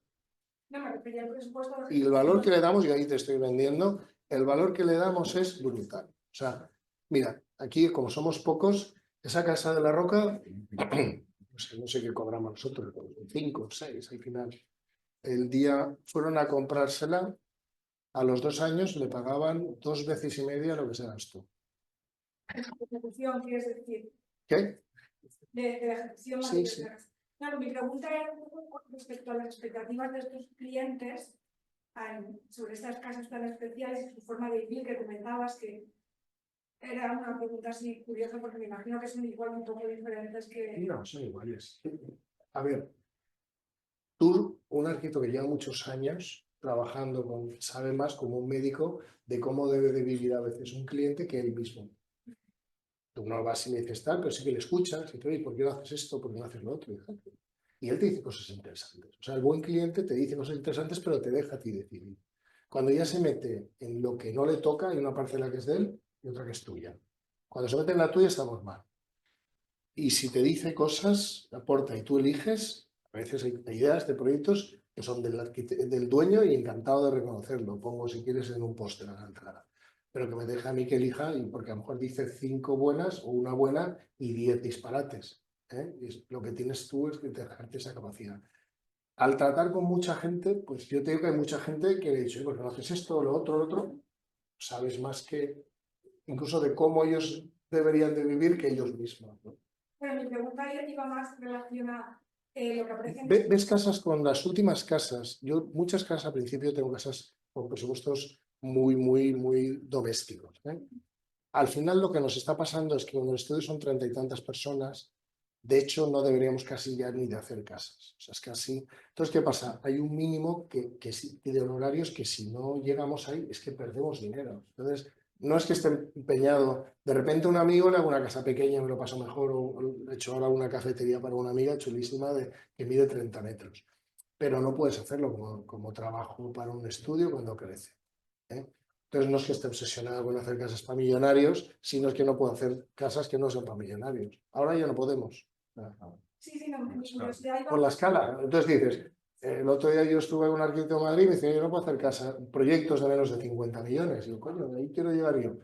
no me refería al presupuesto. Y el valor que le damos, y ahí te estoy vendiendo, el valor que le damos es brutal. O sea, mira, aquí como somos pocos, esa casa de la Roca, no sé qué cobramos nosotros, 5 o 6 al final. El día fueron a comprársela, a los 2 años le pagaban 2 veces y media lo que se gastó. Ejecución, quieres decir, ¿Qué? de la ejecución. Sí, sí. Claro, mi pregunta era un poco respecto a las expectativas de estos clientes sobre estas casas tan especiales y su forma de vivir, que comentabas que era una pregunta así curiosa porque me imagino que son igual un poco diferentes que... No, son iguales. A ver, tú, un arquitecto que lleva muchos años trabajando sabe más como un médico de cómo debe de vivir a veces un cliente que él mismo. Tú no vas y le dices tal, pero sí que le escuchas y te dices, ¿por qué no haces esto? ¿Por qué no haces lo otro? Y él te dice cosas interesantes. O sea, el buen cliente te dice cosas interesantes, pero te deja a ti decidir. Cuando ya se mete en lo que no le toca, hay una parcela que es de él y otra que es tuya. Cuando se mete en la tuya, estamos mal. Y si te dice cosas, aporta y tú eliges, a veces hay ideas de proyectos que son del dueño y encantado de reconocerlo. Pongo, si quieres, en un póster a la entrada. Pero que me deje a mí que elija, y porque a lo mejor dice 5 buenas o una buena y 10 disparates. Y lo que tienes tú es que dejarte esa capacidad. Al tratar con mucha gente, pues yo te digo que hay mucha gente que le he dicho, ¿por qué no haces esto, lo otro, sabes más que incluso de cómo ellos deberían de vivir que ellos mismos, ¿no? Bueno, mi pregunta iba más relacionada lo que aparece en ¿Ves casas con las últimas casas? Yo muchas casas al principio tengo casas con presupuestos muy domésticos, ¿eh? Al final lo que nos está pasando es que cuando el estudio son 30 y tantas personas, de hecho no deberíamos casi ya ni de hacer casas. O sea, es casi... Entonces, ¿qué pasa? Hay un mínimo de honorarios que si no llegamos ahí es que perdemos dinero. Entonces, no es que esté empeñado. De repente un amigo le hago una casa pequeña, me lo paso mejor, o he hecho ahora una cafetería para una amiga chulísima que mide 30 metros. Pero no puedes hacerlo como trabajo para un estudio cuando crece, ¿eh? Entonces no es que esté obsesionado con hacer casas para millonarios, sino es que no puedo hacer casas que no son para millonarios. Ahora ya no podemos. Sí, no, mi curiosidad iba Por la escala. Entonces dices, el otro día yo estuve en un arquitecto de Madrid y me dice, yo no puedo hacer proyectos de menos de 50 millones. Y yo, coño, de ahí quiero llegar yo.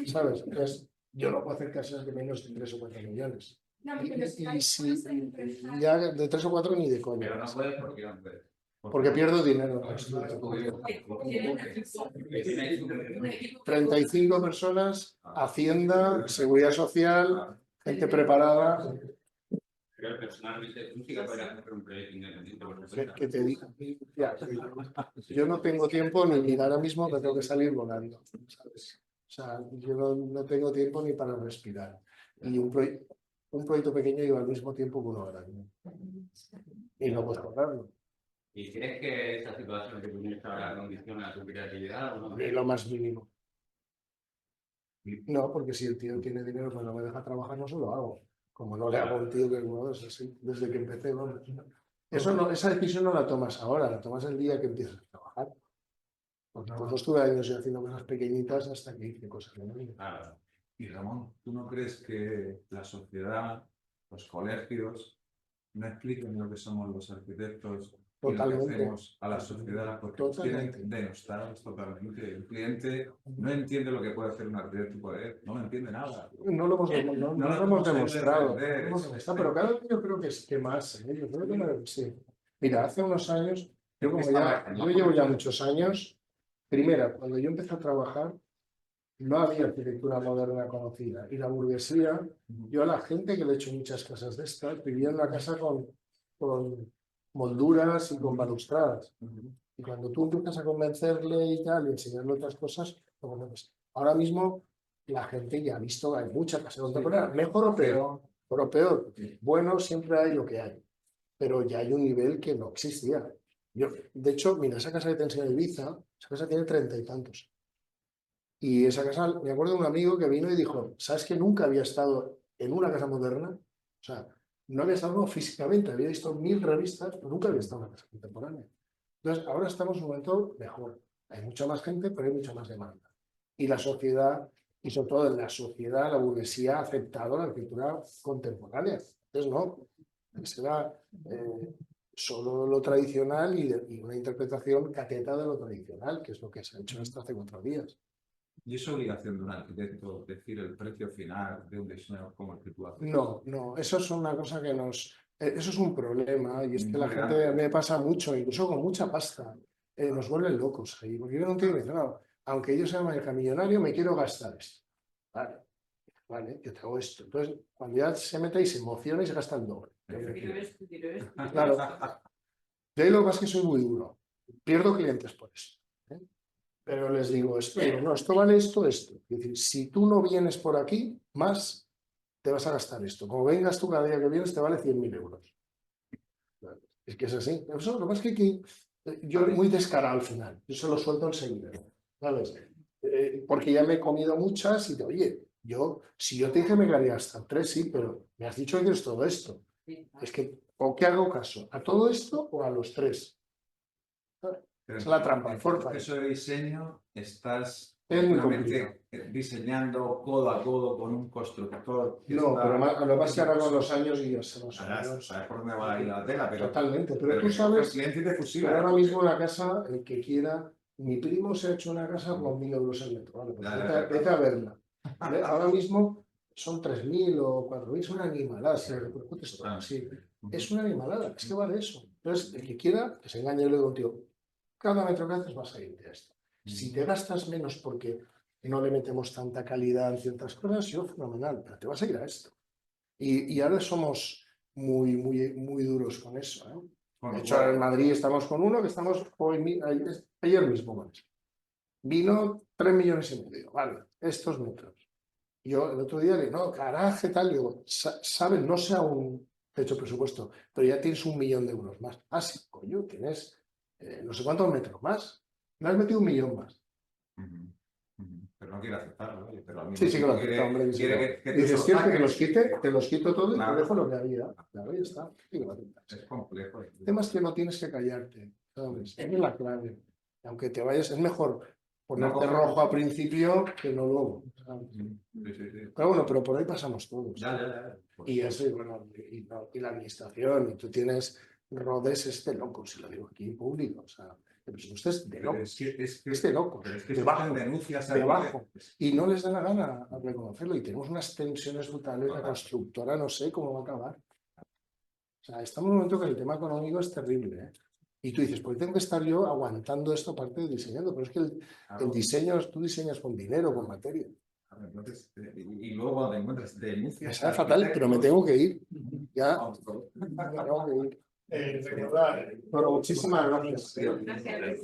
¿Sabes? Entonces, yo no puedo hacer casas de menos de 3 o 4 millones. No, mi curiosidad Y ya de 3 o 4 ni de coño. Pero no puedes porque no puedes. Porque pierdo dinero. 35 personas, Hacienda, Seguridad Social, gente preparada. Pero personalmente, tú sí que puedes hacer un proyecto independiente por tu Que cuenta. te diga, ya, yo no tengo tiempo ni ahora mismo me tengo que salir volando, ¿sabes? O sea, yo no tengo tiempo ni para respirar. Y un proyecto pequeño lleva al mismo tiempo que uno grande. Y no puedo lograrlo. ¿Y crees que esta situación que tienes ahora condiciona tu creatividad o no? Ni lo más mínimo. No, porque si el tío tiene dinero pues no me deja trabajar, no se lo hago. Como no le hago a un tío que es así, desde que empecé, vamos. Esa decisión no la tomas ahora, la tomas el día que empiezas a trabajar. Pues no estuve años yo haciendo cosas pequeñitas hasta que hice cosas grandes. Claro. Y Ramón, ¿tú no crees que la sociedad, los colegios, no expliquen lo que somos los arquitectos y lo que Totalmente. hacemos a la sociedad? Porque nos Totalmente. quieren denostar totalmente. El cliente no entiende lo que puede hacer un arquitecto por él, no entiende nada. No lo hemos, no No lo lo hemos hemos demostrado. entender, No lo hemos es- demostrado, pero cada vez yo creo que más. Yo creo que sí. Mira, hace unos años, Creo que yo llevo ya muchos años. Primera, cuando yo empecé a trabajar, no había arquitectura moderna conocida. Y la burguesía, yo a la gente que le he hecho muchas casas de estas, vivía en una casa con molduras y con balustradas. Y cuando tú empiezas a convencerle y tal, y enseñarle otras cosas, pues, ahora mismo la gente ya ha visto que hay muchas casas contemporáneas, mejor o peor. Bueno, siempre hay lo que hay, pero ya hay un nivel que no existía. De hecho, mira, esa casa que te enseñé en Ibiza, esa casa tiene 30 y tantos. Y esa casa, me acuerdo de un amigo que vino y dijo, ¿sabes que nunca había estado en una casa moderna? O sea, no había estado físicamente, había visto 1000 revistas, pero nunca había estado en una casa contemporánea. Entonces, ahora estamos en un momento mejor. Hay mucha más gente, pero hay mucha más demanda. Y la sociedad, y sobre todo en la sociedad, la burguesía ha aceptado la arquitectura contemporánea. Entonces, no, será solo lo tradicional y una interpretación cateta de lo tradicional, que es lo que se ha hecho hasta hace 4 días. ¿Y es obligación de un arquitecto decir el precio final de un diseño como el que tú haces? No, eso es una cosa que eso es un problema y es que la Muy gente, grande. a mí me pasa mucho, incluso con mucha pasta, nos vuelven locos ahí, porque yo no entiendo, me dicen, no, aunque yo sea millonario, me quiero gastar esto. Vale, yo te hago esto. Entonces, cuando ya se mete y se emociona y se gasta el doble. Claro, yo ahí lo que pasa es que soy muy duro, pierdo clientes por eso. Pero les digo, esto vale esto. Es decir, si tú no vienes por aquí, más te vas a gastar esto. Como vengas tú cada día que vienes, te vale 100.000 euros. Es que es así. Eso, lo que pasa es que yo muy descarado al final. Yo se lo suelto enseguida, ¿sabes? Porque ya me he comido muchas y oye, si yo te dije me quedaría hasta 3, sí, pero me has dicho que quieres todo esto. Es que, ¿o qué hago caso? ¿A todo esto o a los 3? Es la trampa, En el forfa. proceso de diseño estás Es muy continuamente diseñando codo a codo con un constructor. No, pero lo más que ahora con los años y ya se los Sabes por dónde va a ir la tela, pero totalmente, pero tú sabes, el cliente te fusiva. pero ahora mismo una casa, el que quiera, mi primo se ha hecho una casa con 1.000 euros el metro, vale, pues vete a verla. ¿Vale? Ahora mismo son 3.000 o 4.000, es una animalada, se repercute esto, sí, es una animalada, es que vale eso. Entonces, el que quiera, que se engañe y le digo, tío, cada metro que haces vas a irte a esto. Si te gastas menos porque no le metemos tanta calidad en ciertas cosas, ha sido fenomenal, pero te vas a ir a esto. Y ahora somos muy duros con eso, ¿eh? De hecho, en Madrid estamos con uno que estamos ayer mismo con eso. Vino 3,5 millones, vale, estos metros. Yo el otro día le digo, no, garaje, tal, digo, ¿sabes? No sé aún hecho presupuesto, pero ya tienes 1 millón de euros más. Ah, sí, coño, tienes no sé cuántos metros más. Le has metido 1 millón más. Pero no quiere aceptarlo, oye, pero al mismo Sí, sí, que lo tiempo acepta, hombre. Que sí, quiere no. que Dices, tú ¿quieres que te saques. los quite? Te los quito todo y te Claro. dejo lo que había. Claro, ya está. Sí, que lo aceptas. Es complejo. El tema es que no tienes que callarte, ¿sabes? Esa es la clave. Aunque te vayas, es mejor ponerte rojo al principio que no luego, ¿sabes? Sí. Pero bueno, pero por ahí pasamos todos. Ya. Y eso, y bueno, y la administración, y tú tienes rodes de locos, si lo digo aquí en público, o sea, el presupuesto es de locos, es de locos, Pero es que de existen bajo, denuncias de ahí, bajo. Y no les da la gana a reconocerlo, y tenemos unas tensiones brutales, la Total. constructora no sé cómo va a acabar. O sea, estamos en un momento que el tema económico es terrible, ¿eh? Y tú dices, pues tengo que estar yo aguantando esto aparte de diseñando, pero es que el diseño, tú diseñas con dinero, con materia. Entonces, y luego cuando encuentras Me denuncias. sabe fatal, pero me tengo que ir. Ya, Vamos, me tengo que ir. Pero muchísimas gracias. Gracias.